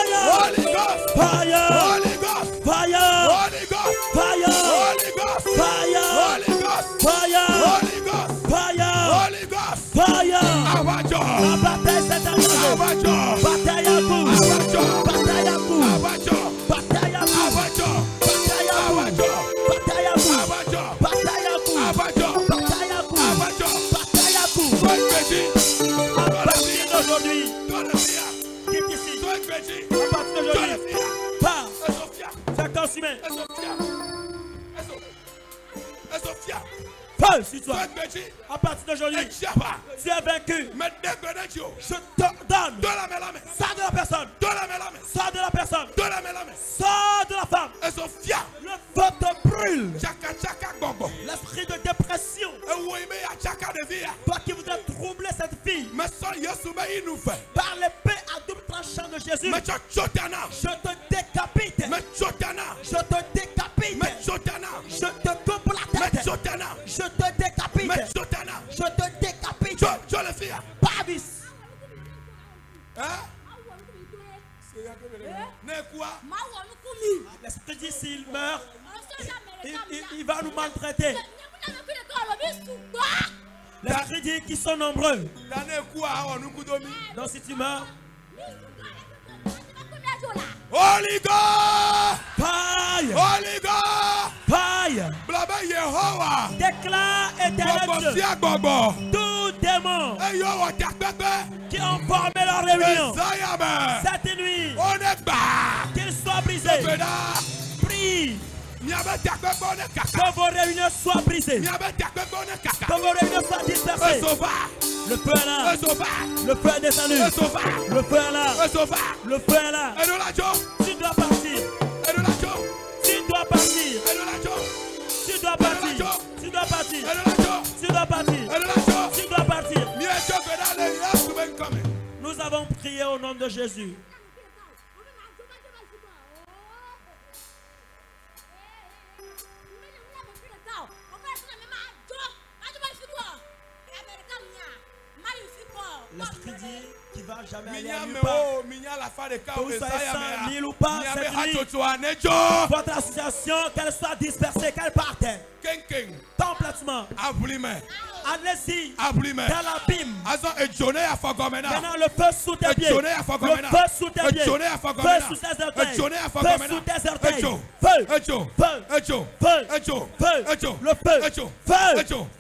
Fire! Holy Ghost! Fire! Holy Ghost! Fire! Holy Ghost! Fire! Holy Ghost! Fire! Holy Ghost! Fire! Holy Ghost! Fire! Holy Ghost! Fire! Abajo! La bataille s'est engagée. Abajo! Bataille à coup. Abajo! Bataille à coup. Abajo! Bataille à coup. Abajo! Bataille à coup. Abajo! Bataille à coup. Abajo! Bataille à coup. Abajo! Bataille à coup. Abajo! Bataille à coup. Sois petit! À partir d'aujourd'hui, Toi le fier! quitte ici. Sois petit! À partir Toi le d'aujourd'hui, fier! pars. Sophia! C'est consumé. Sophia! Sophia! Feu sur toi. Sois petit! À partir d'aujourd'hui, Echaba! tu es vaincu. Mais dégonnejo! Je t'ordonne. De la mélame! Sors de la personne. De la mélame! Sors de la personne. De la mélame! Sors de la femme. Sophia! Le feu te brûle. Chaka chaka gogo! L'esprit de dépression. Ewime ya chaka de vie! Toi qui voudrais troubler cette fille. Mais sans Yesume il nous fait! Par l'épée à double tranchant de Jésus. Mais chotana! Je te décapite. Mais chotana! Je te décapite. Mais chotana! Je te coupe la Mais tête. chotana! Je te décapite. Mais chotana! Je te décapite. Je le fais! Pavis. Hein? Ne quoi? L'esprit dit s'il meurt, il va nous maltraiter. L'esprit dit qu'ils sont nombreux. Donc si tu meurs, Holy God! Fire! Holy God! Fire! Blabé Yehowa! Déclare éternel Dieu. Tout démon qui ont formé leur réunion cette nuit, qu'ils soient brisés. Prie que vos réunions soient brisées, que vos réunions soient dispersées. Le feu est là. Le feu est descendu. Le feu est là. Le feu est là. Tu dois partir. Tu dois partir. Tu dois partir. Tu dois partir. Tu dois partir. Tu dois partir. Nous avons prié au nom de Jésus. L'esprit dit qu'il va jamais aller à nulle part. Que vous soyez sans l'île ou pas, cette nuit, votre association, qu'elle soit dispersée, qu'elle parte complètement. Allez-y dans l'abîme. Maintenant le feu sous tes pieds. Le feu sous tes pieds. Feu sous tes orteils. Feu sous tes orteils. Feu. Feu. Feu. Feu. Le feu. Feu.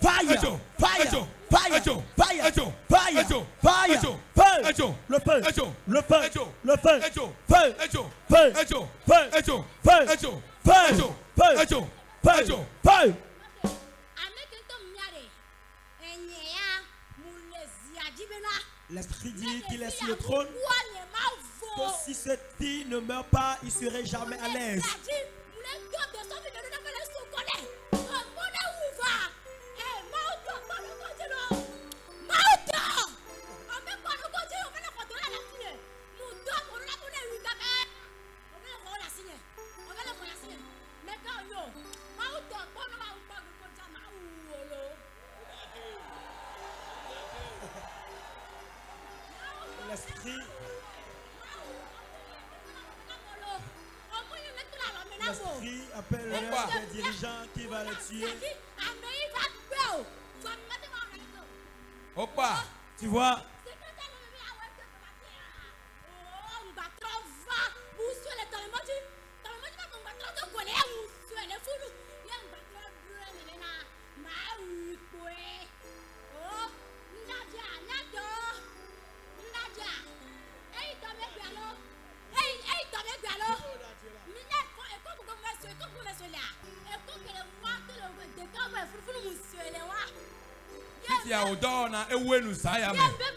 Fire. Fire. Fire. Fire. Fire. Fire. Feu. Le feu. Le feu. Le feu. Feu. Feu. Feu. Feu. Feu. Feu. Feu. L'esprit dit qu'il est sur le trône. Que si cette fille ne meurt pas, il ne serait jamais à l'aise. L'esprit appelle les dirigeants qui va les tuer. Opa. Tu vois?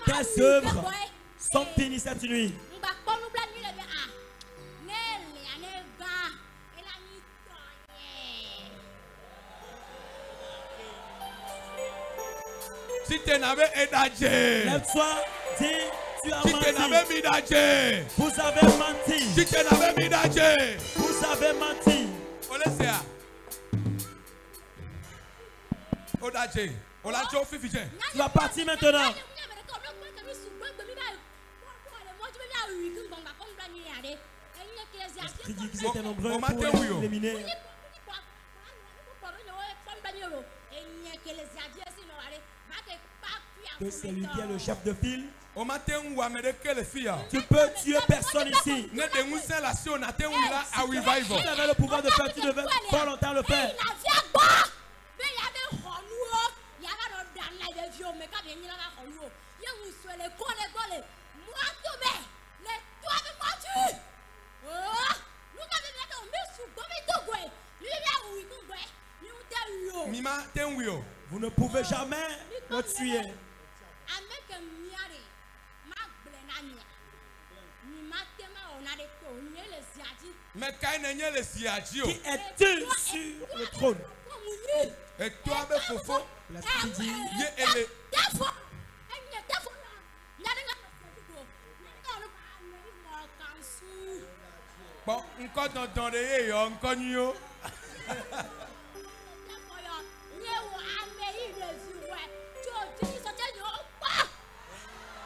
Tes œuvres sont finies cette nuit. Si tu n'avais édagé, lève-toi, dis, tu as menti. Vous avez menti. Si tu n'avais midagé, vous avez menti. Tu vas partir maintenant. L'esprit dit qu'ils étaient nombreux pour l'éliminer. Que c'est lui qui est le chef de file. Tu peux tuer personne ici. Si tu avais le pouvoir de faire, tu devais volontairement le faire. Vous ne pouvez jamais le tuer. Qui es-tu sur le trône? Et toi, l'esprit dit, bon, encore t'entendez, encore nous.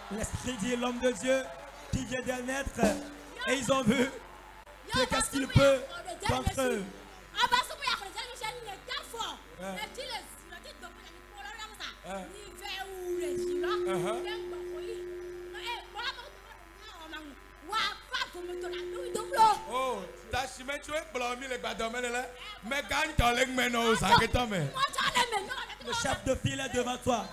L'esprit dit l'homme de Dieu qui vient de naître et ils ont vu qu'est-ce qu'il peut contre eux. Oh, le chef de file est devant toi.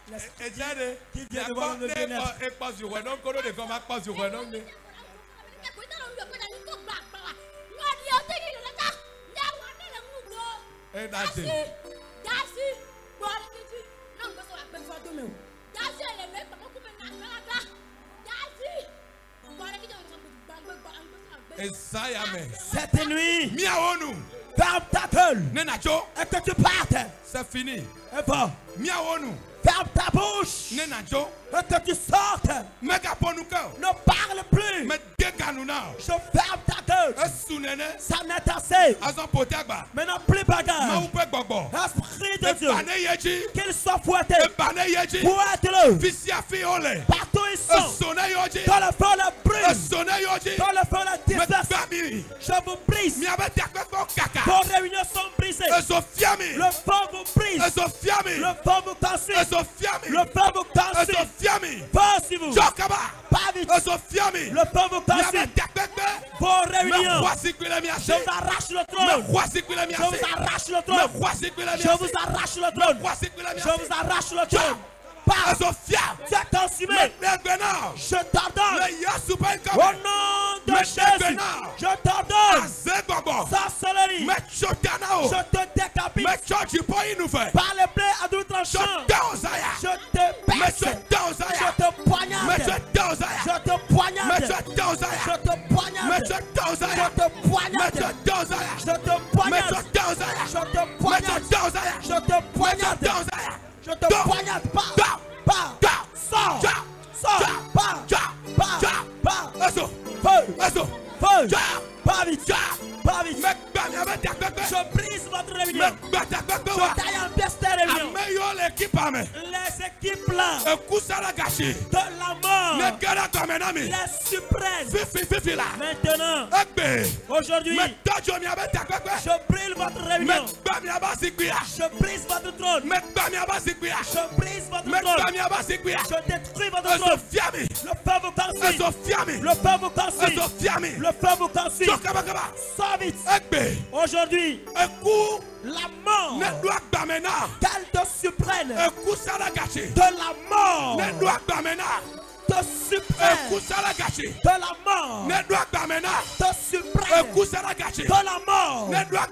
L'esprit qui vient devant le bien-être. Cette nuit, ferme ta gueule et que tu partes. C'est fini. Et va. Ferme ta bouche et que tu sortes. Ne parle plus. Je ferme ta gueule. Ça n'est assez. Maintenant plus bagarre. Esprit de Dieu, qu'il soit fouetté. Fouette-le. Partout ils sont. Dans le feu le brise. Dans le feu le disperse. Je vous brise. Vos réunions sont brisées. Le feu vous brise. Le feu vous consume. Le feu vous consume. Feu sur vous. Pas vite. Le feu vous consume. Vos réunions. Je vous arrache le trône. Je vous arrache le trône. Je vous arrache le trône. Je vous arrache le trône. C'est consumé. Je t'ordonne. Au nom de Jésus. Je t'ordonne. Sorcellerie. Je te décapite. Par les plaies à double tranchant. Je te baisse. Je te poignarde. Je te poignarde. Je te poignarde. Je te poignarde. Je te poignarde. Je te poignarde. Je te poignarde. Je te poignarde. Pas. Sors. Pas. Feu. Pas vite. Pas vite. Je brise votre réunion. Je taille en pièces tes réunions. Les équipes là de la mort, les suprêmes. Maintenant, aujourd'hui, je brise votre réunion. Je brise votre trône. Je brise votre trône. Je détruis votre trône. Le feu vous consume. Le feu vous consume. Le feu vous consume. Sors vite. Aujourd'hui, la mort, qu'elle te supprenne. De la mort, te supprenne. De la mort, te supprenne. De la mort,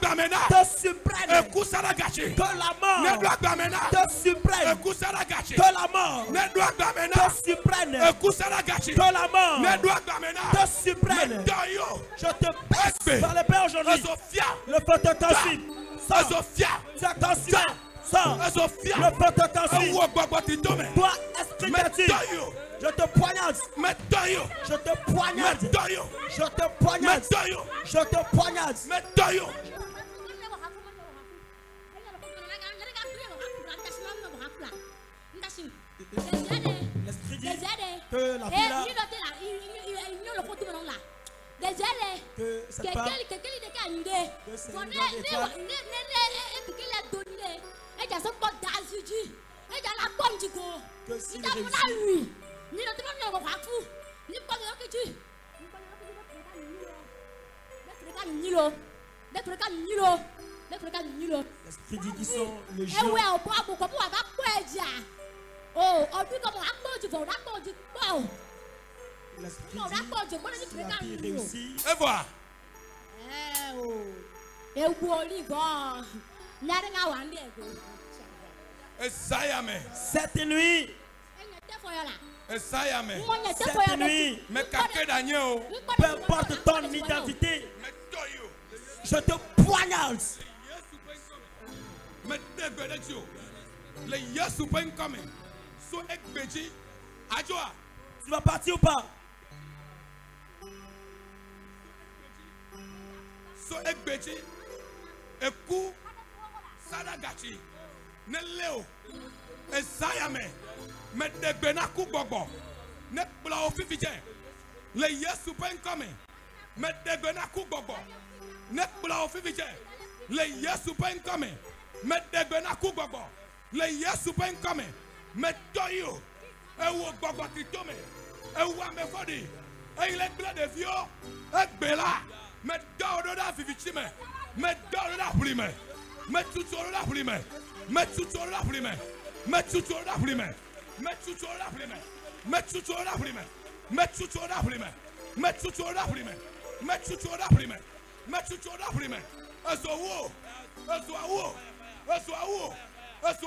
te supprenne. De la mort, te supprenne. De la mort, te supprenne. De la mort, te supprenne. Je te baisse par le Père aujourd'hui. Le feu te consume. Sors. Tu as consumé. Sors. Le feu te consume. Toi, esprit perdu, je te poignarde. Je te poignarde. Je te poignarde. Je te poignarde. L'esprit dit que la fille là, que cette femme, que c'est une l'esprit dit qu'ils sont les gens. L'esprit dit que la fille réussit. Et voilà. Cette nuit, cette nuit, peu importe ton identité, je te poignarde. Tu vas partir ou pas? So ekbeji eku sadagachi ne leo esayame me degbena ku gbogbo ne kpla ofifije le Yesu pe nkome me degbena ku gbogbo ne kpla ofifije le Yesu pe nkome me degbena ku gbogbo le Yesu pe nkome me toyo ewo gbogbo ti tome ewo amefodi eile kpla de vio egbela me dodo da vivichime me dodo da prime me tutoro da prime me tutoro da prime me tutoro da prime me tutoro da prime me tutoro da prime me tutoro da prime me tutoro da prime me tutoro da prime me tutoro da prime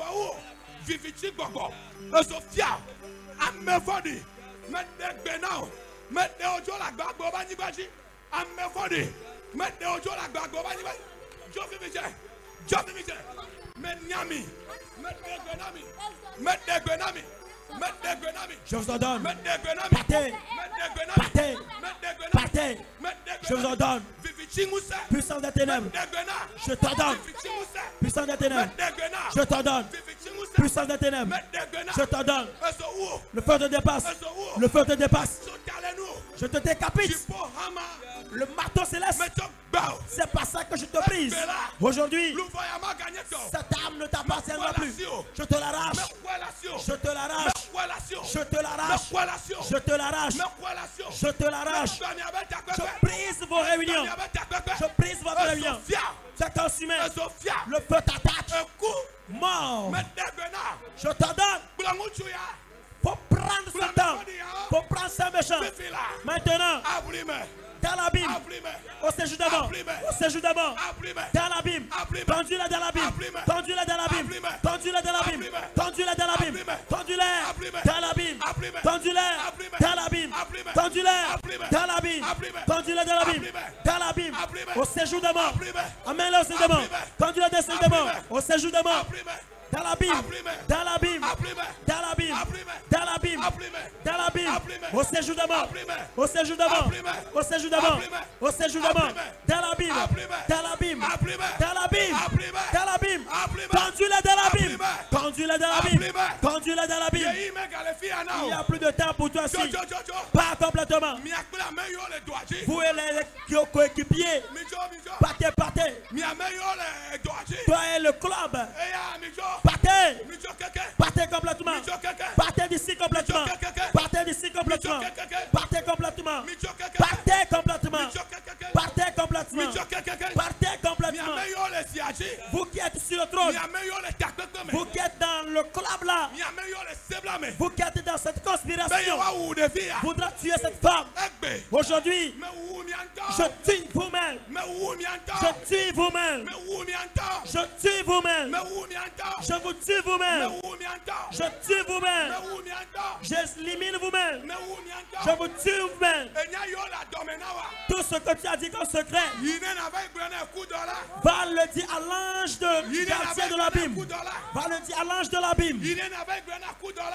awo vivichi gbogbo fia amefodi me degbe now me de ojo la gbagbo ba nigbaji amefodi me de ojo la gbagbo ba nigbaji jo viviche me nyami me degbe nami je vous ordonne, partez, partez, je vous ordonne, puissance des ténèbres, je t'ordonne, puissance des ténèbres, je t'ordonne, puissance des ténèbres, je t'ordonne, le feu te dépasse, le feu te dépasse, je te décapite, le marteau céleste, c'est pas ça que je te brise. Aujourd'hui, cette arme ne t'appartiendra plus. Je te l'arrache. Je te l'arrache. Je te l'arrache. Je te l'arrache. Je te l'arrache. Je brise vos réunions. Je brise votre réunion. C'est consumé. Le feu t'attaque. Mort. Je t'ordonne. Faut prendre ce temps. Faut prendre ce méchant. Maintenant. Dans l'abîme, au séjour d'avant, au séjour d'avant, dans l'abîme, tendue-la dans l'abîme, tendue-la dans l'abîme, tendue-la dans l'abîme, tendue-la dans l'abîme, tendue-la dans l'abîme, tendue-la dans l'abîme, tendue-la dans l'abîme, tendue-la dans l'abîme, dans l'abîme, au séjour d'avant, amène-la au séjour d'avant, tendue-la dans le séjour d'avant, au séjour d'avant, dans l'abîme, dans l'abîme, dans l'abîme, dans l'abîme, dans l'abîme, au séjour de mort, au séjour de mort, au séjour de mort, au séjour de mort, dans l'abîme, dans l'abîme, dans l'abîme, dans l'abîme, conduis-les dans l'abîme, conduis-les dans l'abîme, conduis-les dans l'abîme. Il n'y a plus de temps pour toi ici. Pas complètement. Vous et les coéquipiers, partez, partez. Toi et le club, partez. Partez complètement. Partez d'ici complètement. Partez d'ici complètement. Partez complètement. Partez complètement. Partez complètement. Partez complètement. Vous qui êtes sur le trône, vous qui êtes dans le club là, vous qui êtes dans cette conspiration, voudra tuer cette femme. Aujourd'hui, je tue vous-même. Je tue vous-même. Je tue vous-même. Je vous tue vous-même. Je tue vous-même. J'élimine vous-même. Je vous tue vous-même. Tout ce que tu as dit en secret, va le dire à l'ange de gardien de l'abîme. Va le dire à l'ange de l'abîme.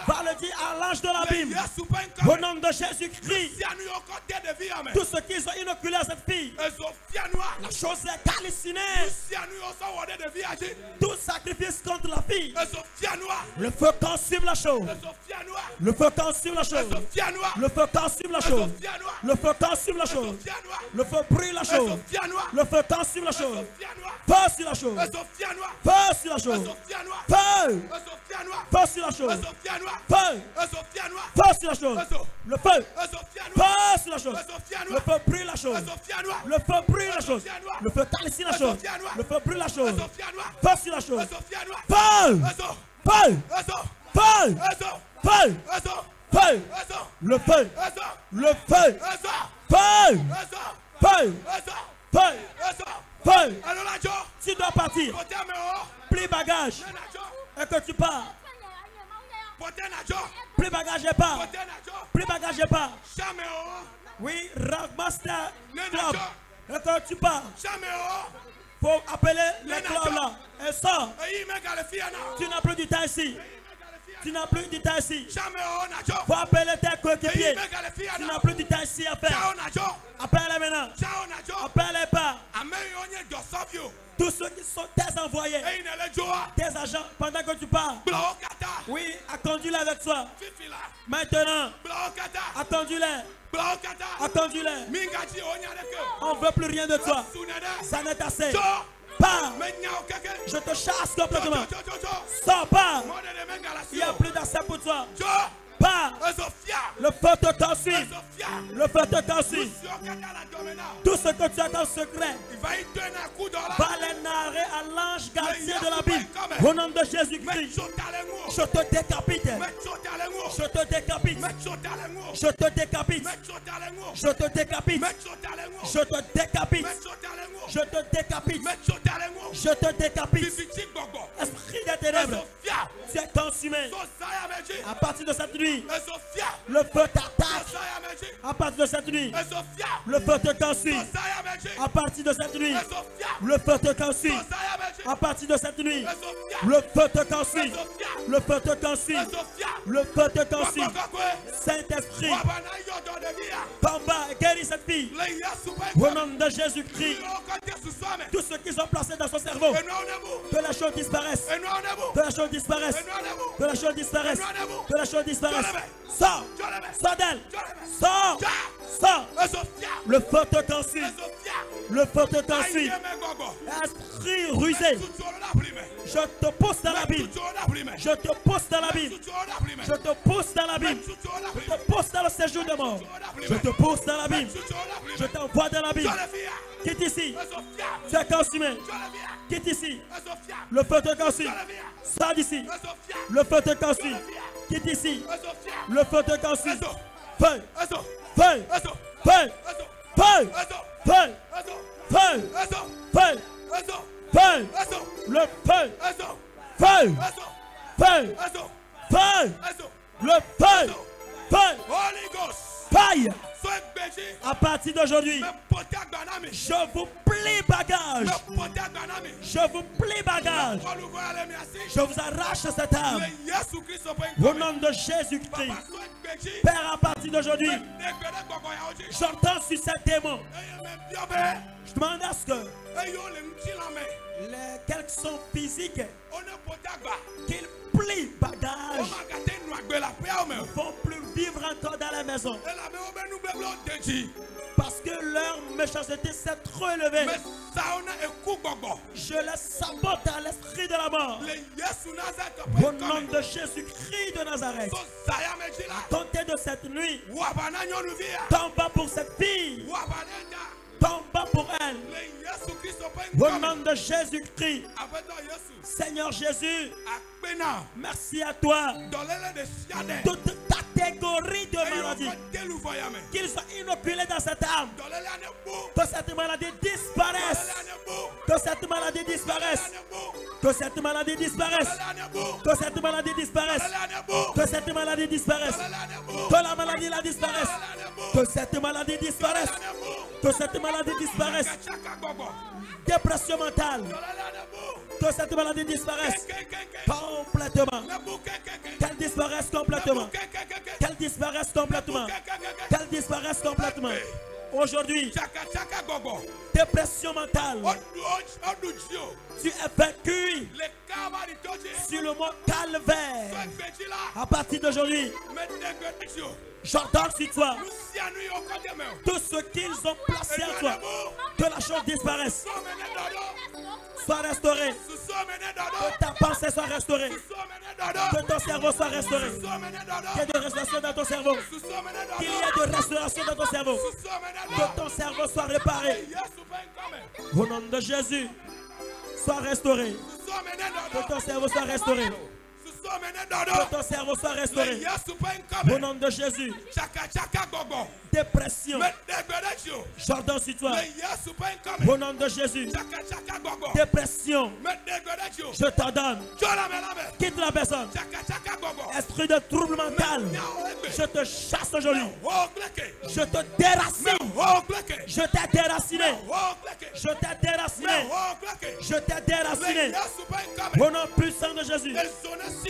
Va le dire à l'ange de l'abîme. Au nom de Jésus-Christ, tout ce qu'ils ont inoculé à cette fille, la chose est calcinée. Tout sacrifice contre la fille, le feu consume la chose. Le feu consume la chose. Le feu consume la chose. Le feu consume la chose. Le feu brûle la chose. Le feu consume la chose. Feu sur la chose. Feu sur la chose. Feu. Feu sur la chose. Feu. Feu sur la chose. Le feu. Feu sur la chose. Le feu brûle la chose. Le feu brûle la chose. Le feu calcine la chose. Le feu brûle la chose. Feu sur la chose. Feu. Feu. Feu. Feu. Feu. Le feu. Le feu. Feu. Feu. Feu. Feu. Tu dois partir. Plie bagage. Et que tu pars. Plie bagage et pars. Plie bagage et pars. Oui, Ragmaster Club. Et que tu pars. Faut appeler les clubs là. Et sors. Tu n'as plus du temps ici. Tu n'as plus du temps ici. Faut appeler tes coéquipiers. Tu n'as plus du temps ici à faire. Appelle-les maintenant. Appelle-les pas. Tous ceux qui sont tes envoyés, tes agents, pendant que tu pars. Oui, conduis-les avec toi. Maintenant, conduis-les. Conduis-les. On ne veut plus rien de toi. Ça n'est assez. Pars. Je te chasse complètement. Sors, pars. Il n'y a plus d'accès pour toi. Pars. Le feu te consume. Le feu te consume. Tout ce que tu as en secret, va les narrer à l'ange gardien de l'abîme. Au nom de Jésus-Christ, je te décapite. Je te décapite. Je te décapite. Je te décapite. Je te décapite. Je te décapite. Je te décapite. Esprit des ténèbres, tu es consumé. À partir de cette nuit, le feu t'attaque. À partir de cette nuit, le feu te consume. À partir de cette nuit, le feu te consume. À partir de cette nuit, le feu te consume. Le feu te consume. Le feu te consume. Saint-Esprit, combat et guéris cette fille. Au nom de Jésus-Christ, tous ceux qui sont placés dans son cerveau, que la chose disparaisse. Que la chose disparaisse. Que la chose disparaisse. Que la chose disparaisse. Sors. Sors d'elle. Sors. Sors. Le feu te consume. Le feu te consume. Esprit rusé, je te pousse dans l'abîme. Je te pousse dans l'abîme. Je te pousse dans l'abîme. Je te pousse dans le séjour de mort. Je te pousse dans l'abîme. Je t'envoie dans l'abîme. Quitte ici. Tu es consumé. Quitte ici. Le feu te consume. Sors d'ici. Le feu te consume. Quitte ici. Le feu te consume. Feu. Feu. Feu. Feu. Feu. Feu. Feu. Feu. Le feu. Feu. Feu. Feu. Le feu. Feu. Fire. À partir d'aujourd'hui, je vous plie plie bagage. Je vous plie bagage. Je vous arrache cette âme. Au nom de Jésus-Christ. Père, à partir d'aujourd'hui, j'entends sur cet démon. Je demande à ce que quels sont physiques qu'ils plient bagage. Ils ne vont plus vivre encore dans la maison. Parce que leur méchanceté s'est trop élevée. Je les sabote à l'esprit de la mort. Au nom de Jésus-Christ de Nazareth. À compter de cette nuit, tombe pour cette fille. Tombe pour elle. Au nom de Jésus-Christ. Seigneur Jésus, merci à toi. Toute catégorie de maladies qu'ils soient inoculés dans cette âme, que cette maladie disparaisse. Que cette maladie disparaisse. Que cette maladie disparaisse. Que cette maladie disparaisse. Que cette maladie disparaisse. Que la maladie la disparaisse. Que cette maladie disparaisse. Que cette maladie disparaisse. Dépression mentale. Que cette maladie disparaisse complètement. Qu'elle disparaisse complètement. Qu'elle disparaisse complètement. Qu'elle disparaisse complètement. Aujourd'hui, dépression mentale. Tu es vaincu sur le mot calvaire. À partir d'aujourd'hui, j'ordonne sur toi tout ce qu'ils ont placé en toi, que la chose disparaisse, soit restaurée, que ta pensée soit restaurée, que ton cerveau soit restauré, qu'il y ait de restauration dans ton cerveau, qu'il y ait de restauration dans ton cerveau, que ton cerveau soit réparé. Au nom de Jésus, sois restauré, que ton cerveau soit restauré. Que ton cerveau soit restauré. Au nom de Jésus. Dépression. J'ordonne sur toi. Au nom de Jésus. Dépression. Je t'ordonne. Quitte la personne. Esprit de trouble mental. Je te chasse aujourd'hui. Je te déracine. Je t'ai déraciné. Je t'ai déraciné. Je t'ai déraciné. Au nom puissant de Jésus.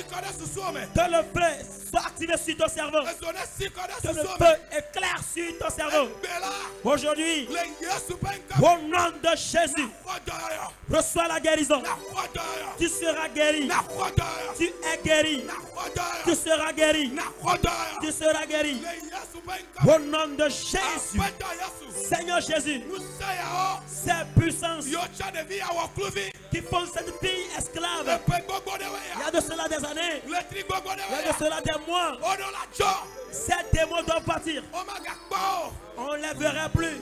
Que le feu soit activé sur ton cerveau. Que le feu éclaire sur ton cerveau. Aujourd'hui, au nom de Jésus, reçois la guérison. Tu seras guéri. Tu es guéri. Tu seras guéri. Tu seras guéri. Au nom de Jésus. Seigneur Jésus, ces puissances qui font cette fille esclave, il y a de cela des années, il y a de cela des mois, ces démons doivent partir. On ne les verra plus.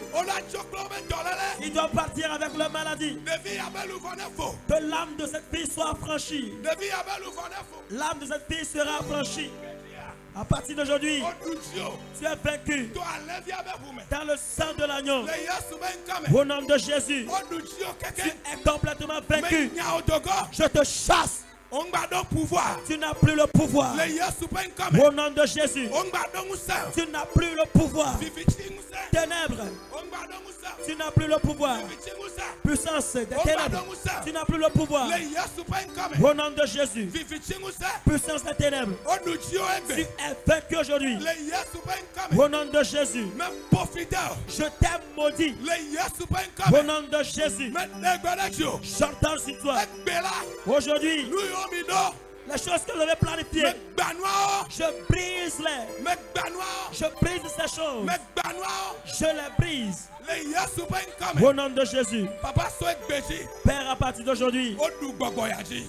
Ils doivent partir avec leur maladie. Que l'âme de cette fille soit affranchie. L'âme de cette fille sera affranchie. À partir d'aujourd'hui, tu es vaincu dans le sang de l'agneau. Au nom de Jésus, tu es complètement vaincu. Je te chasse. Tu n'as plus le pouvoir. Au nom de Jésus, tu n'as plus le pouvoir. Ténèbres, tu n'as plus le pouvoir. Puissance des ténèbres, tu n'as plus le pouvoir. Au nom de Jésus, puissance des ténèbres, tu es vaincu aujourd'hui. Au nom de Jésus, je t'ai maudit. Au nom de Jésus, j'entends sur toi. Aujourd'hui, les choses que j'avais planifiées, je brise-les. Je brise ces choses. Je les brise. Au nom de Jésus. Père, à partir d'aujourd'hui,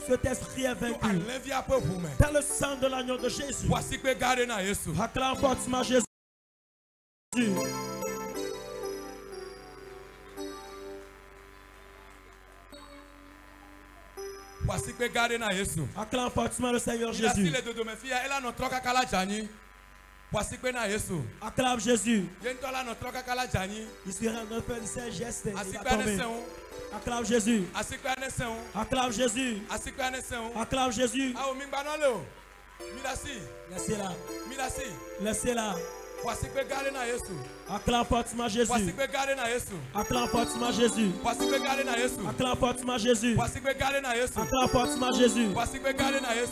cet esprit est vaincu. Dans le sang de l'agneau de Jésus. Acclame fortement Jésus. Acclame fortement le Seigneur Jésus. Acclame Jésus. Il sera en train de faire ces gestes. Acclame Jésus. Acclame Jésus. Acclame Jésus. Laissez-la. Laissez-la. Acclame fortement Jésus. Acclame fortement Jésus. Acclame fortement Jésus. Acclame fortement Jésus.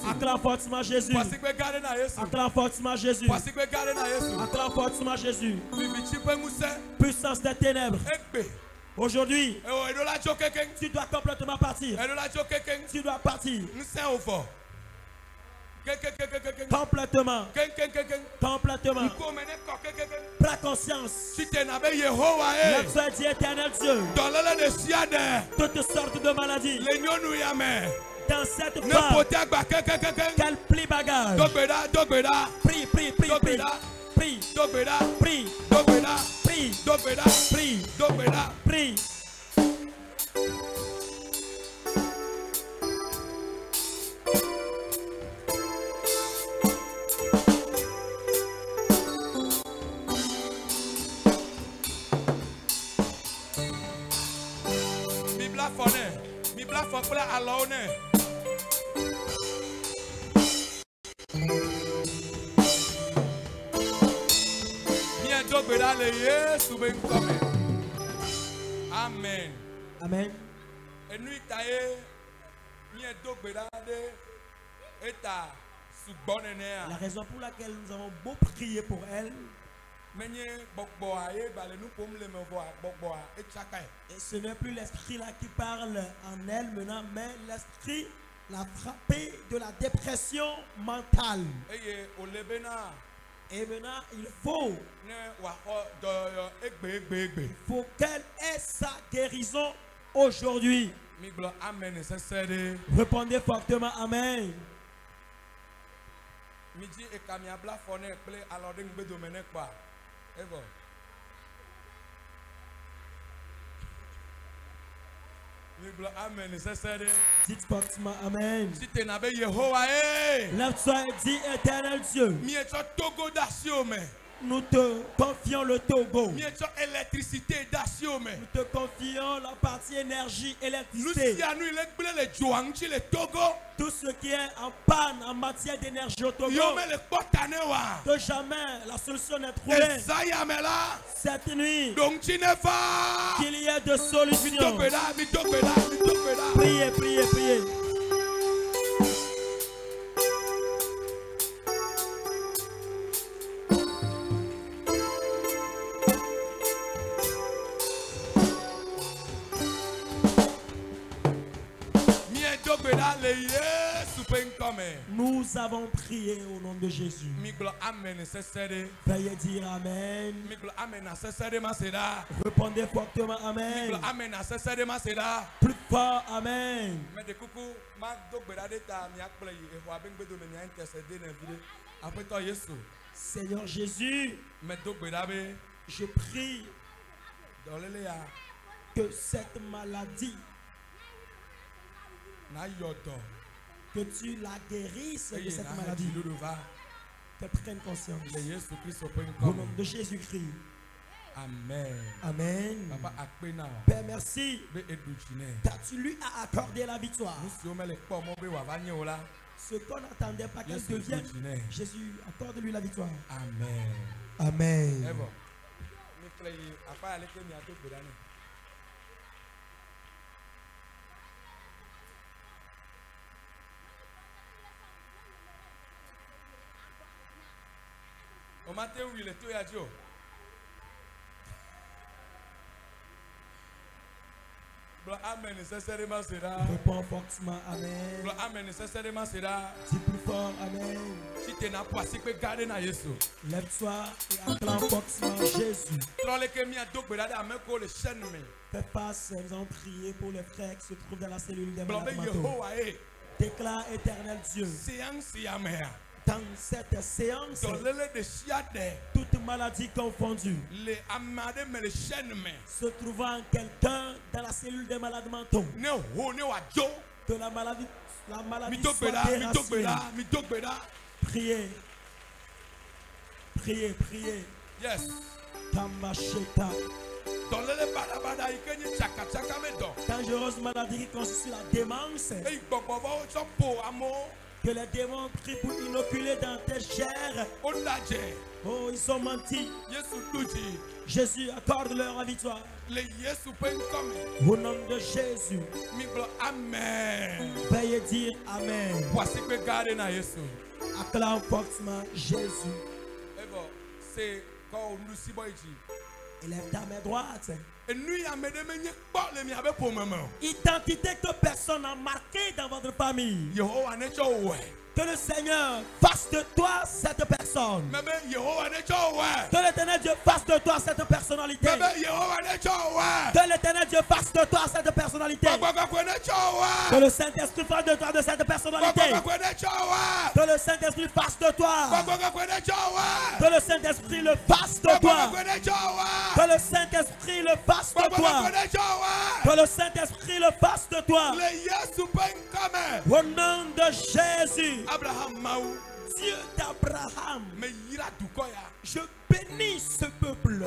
Acclame fortement Jésus. Acclame fortement Jésus. Acclame fortement Jésus. Puissance des ténèbres. Aujourd'hui, tu dois complètement partir. Tu dois partir. Complètement. Complètement. Prends conscience. L'Éternel dit éternel Dieu. Toutes sortes de maladies. Dans cette femme. Qu'elle plie bagage. Prie, prie, prie, prie. Prie. Prie. Prie. Prie. Prie. Amen. Amen. La raison pour laquelle nous avons beau prier pour elle, et ce n'est plus l'esprit là qui parle en elle maintenant, mais l'esprit l'a frappé de la dépression mentale. Et maintenant, il faut qu'elle ait sa guérison aujourd'hui. Répondez fortement Amen. Dites fortement Amen. Lève-toi et dis éternel Dieu. Nous te confions le Togo. Nous te confions la partie énergie, électricité. Tout ce qui est en panne en matière d'énergie au Togo. Que jamais la solution n'est trouvée. Cette nuit, qu'il y ait de solutions. Priez, priez, priez. Nous avons prié au nom de Jésus. Veuillez dire Amen. Répondez fortement Amen. Plus fort Amen. Seigneur Jésus, je prie que cette maladie, que tu la guérisses de cette maladie, que prenne conscience. Au nom de Jésus-Christ. Amen. Amen. Père, merci. Car tu lui as accordé la victoire. Ce qu'on n'attendait pas qu'elle devienne, Jésus, accorde-lui la victoire. Amen. Amen. Au matin où il est tout à Dieu. Amen, nécessairement sera. Réponds fortement Amen. Amen, nécessairement sera. Dis plus fort Amen. Si tu n'as pas si que garder na Jésus. Lève-toi et acclame fortement Jésus. Fais face, nous allons prier pour les frères qui se trouvent dans la cellule des malades mentaux. Déclare éternel Dieu. Dans cette séance, toute maladie confondue, se trouvant quelqu'un dans la cellule des malades mentaux, que la maladie soit déracée. Priez. Priez, priez. Yes. Tamasheta. Dangereuse maladie qui constitue la démence. Que les démons prient pour inoculer dans tes chairs. Oh, ils ont menti. Jésus, accorde-leur la victoire. Au nom de Jésus. Amen. Veuillez dire Amen. Acclame fortement Jésus. Élève ta main droite. Identité que personne n'a marquée dans votre famille. Que le Seigneur fasse de toi cette personne. Que l'Éternel Dieu fasse de toi cette personnalité. Que l'Éternel Dieu fasse de toi cette personnalité. Que le Saint-Esprit fasse de toi de cette personnalité. Que le Saint-Esprit fasse de toi. Que le Saint-Esprit le fasse de toi. Que le Saint-Esprit le fasse de toi. Que le Saint-Esprit le fasse de toi. Au nom de Jésus. Dieu d'Abraham, je bénis ce peuple.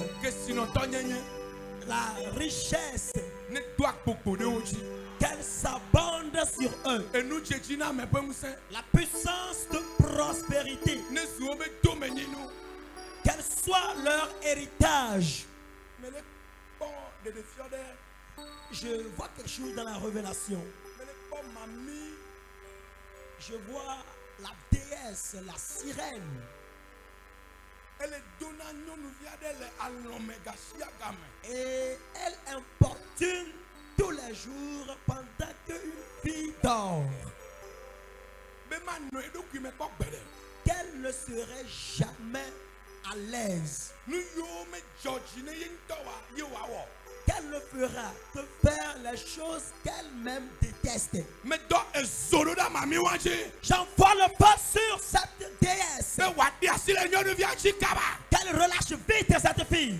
La richesse qu'elle s'abonde sur eux. La puissance de prospérité qu'elle soit leur héritage. Je vois quelque chose dans la révélation. Je vois la déesse, la sirène. Et elle importune tous les jours pendant qu'une fille dort. Qu'elle ne serait jamais à l'aise. Qu'elle ne fera que faire les choses qu'elle-même déteste. J'envoie le feu sur cette déesse. Qu'elle relâche vite cette fille.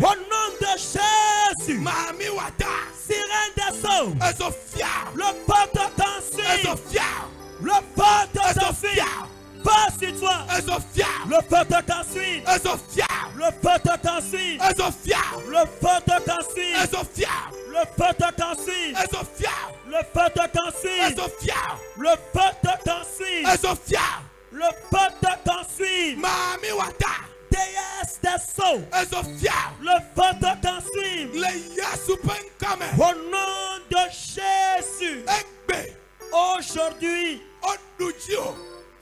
Au nom de Jésus. Sirène des eaux. Le feu te consume. Le feu te consume. Pas sur toi. Le feu te consume. Le feu te consume. Le feu te consume. Le feu te consume. Le feu te consume. Le feu te consume. Le feu te consume. Déesse des eaux. Le feu te consume. Au nom de Jésus. Aujourd'hui.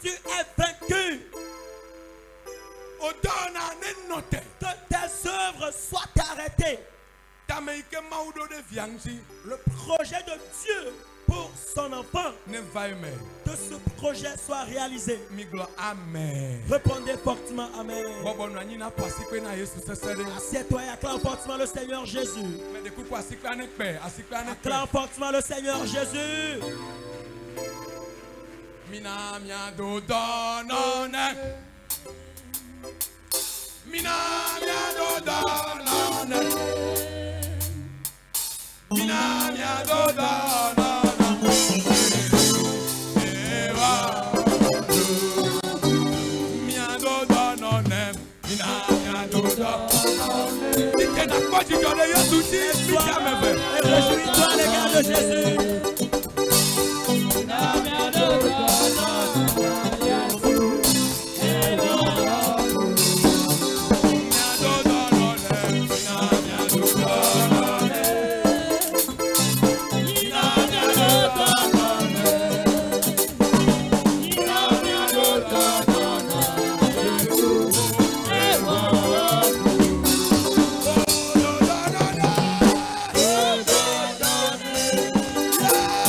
Tu es vaincu. Que tes œuvres soient arrêtées. Le projet de Dieu pour son enfant. Que ce projet soit réalisé. Amen. Répondez fortement Amen. Assieds-toi et acclame fortement le Seigneur Jésus. Acclame fortement le Seigneur Jésus. Mina miado donone. Mina miado donone. Mina miado donone. Eva. Miado donone. Mina miado donone. Dite na koji jode Yesu ti mi jamebe. Réjouis-toi les gars de Jésus. Yeah.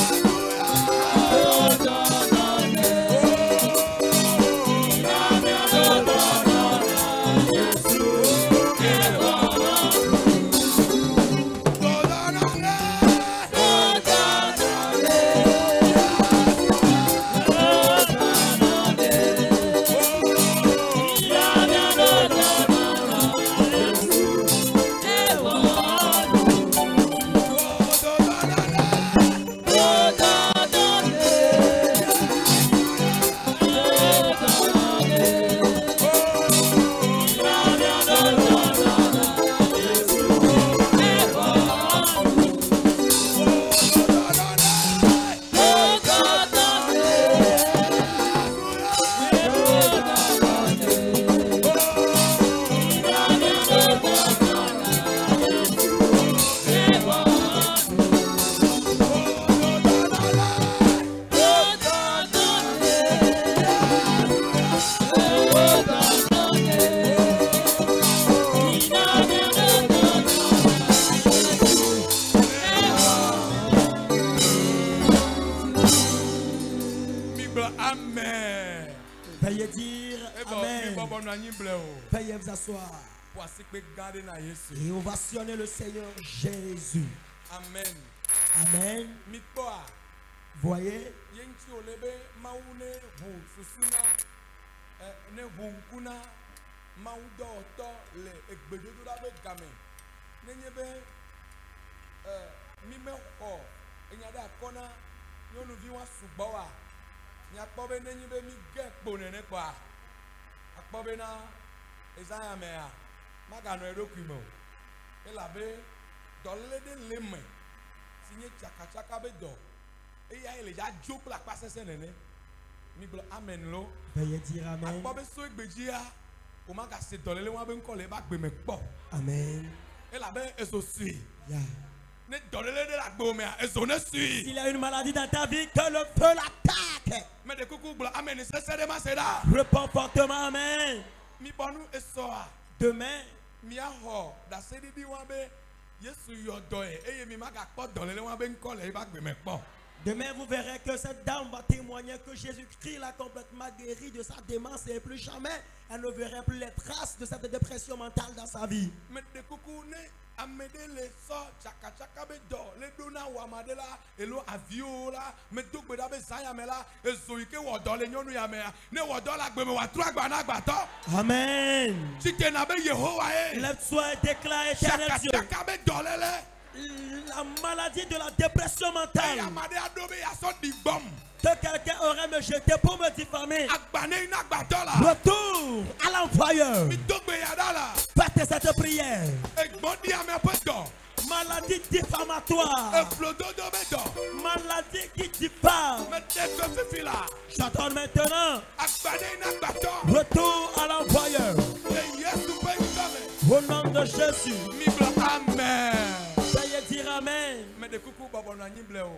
Veuillez dire Amen. Veuillez vous asseoir. Et ovationner le Seigneur Jésus. Amen. Amen. Voyez. Veuillez dire Amen. Amen. Yeah. S'il y a une maladie dans ta vie, que le feu l'attaque. Réponds fortement Amen. Demain, demain, vous verrez que cette dame va témoigner que Jésus-Christ l'a complètement guéri de sa démence et plus jamais elle ne verrait plus les traces de cette dépression mentale dans sa vie. Amen. Lève-toi et déclare éternel Dieu. La maladie de la dépression mentale que quelqu'un aurait me jeté pour me diffamer, retour à l'employeur. Faites cette prière. Maladie diffamatoire, maladie qui diffame, j'entends maintenant. Retour à l'employeur. Au nom de Jésus. Amen. Veuillez dire Amen.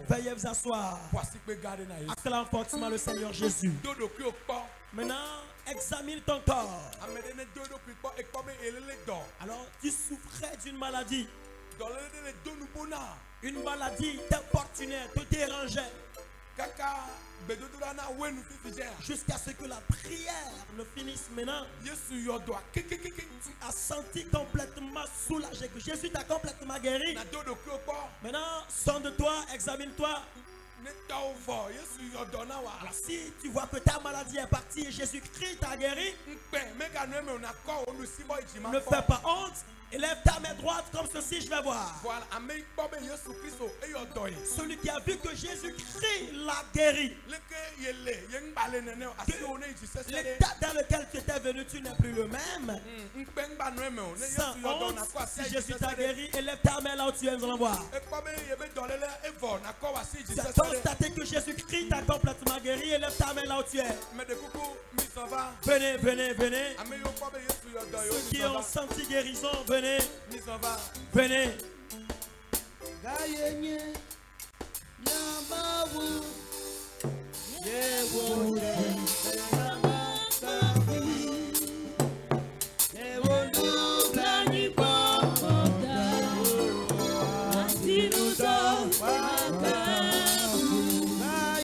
Veuillez vous asseoir. Acclame fortement le Seigneur Jésus. Maintenant, examine ton corps. Alors, tu souffrais d'une maladie. Une maladie t'importunait, te dérangeait. Jusqu'à ce que la prière ne finisse maintenant. Tu as senti complètement soulagé, que Jésus t'a complètement guéri. Maintenant, sonde-toi, examine-toi. Alors si tu vois que ta maladie est partie et Jésus-Christ t'a guéri, ne fais pas honte. Élève ta main droite comme ceci, je vais voir. Celui qui a vu que Jésus-Christ l'a guéri. L'état dans lequel tu étais venu, tu n'es plus le même. Sans honte, si Jésus t'a guéri, élève ta main là où tu es, nous allons voir. Tu as constaté que Jésus-Christ t'a complètement guéri, élève ta main là où tu es. Venez, venez, venez. Ceux qui ont senti guérison, venez. Venez.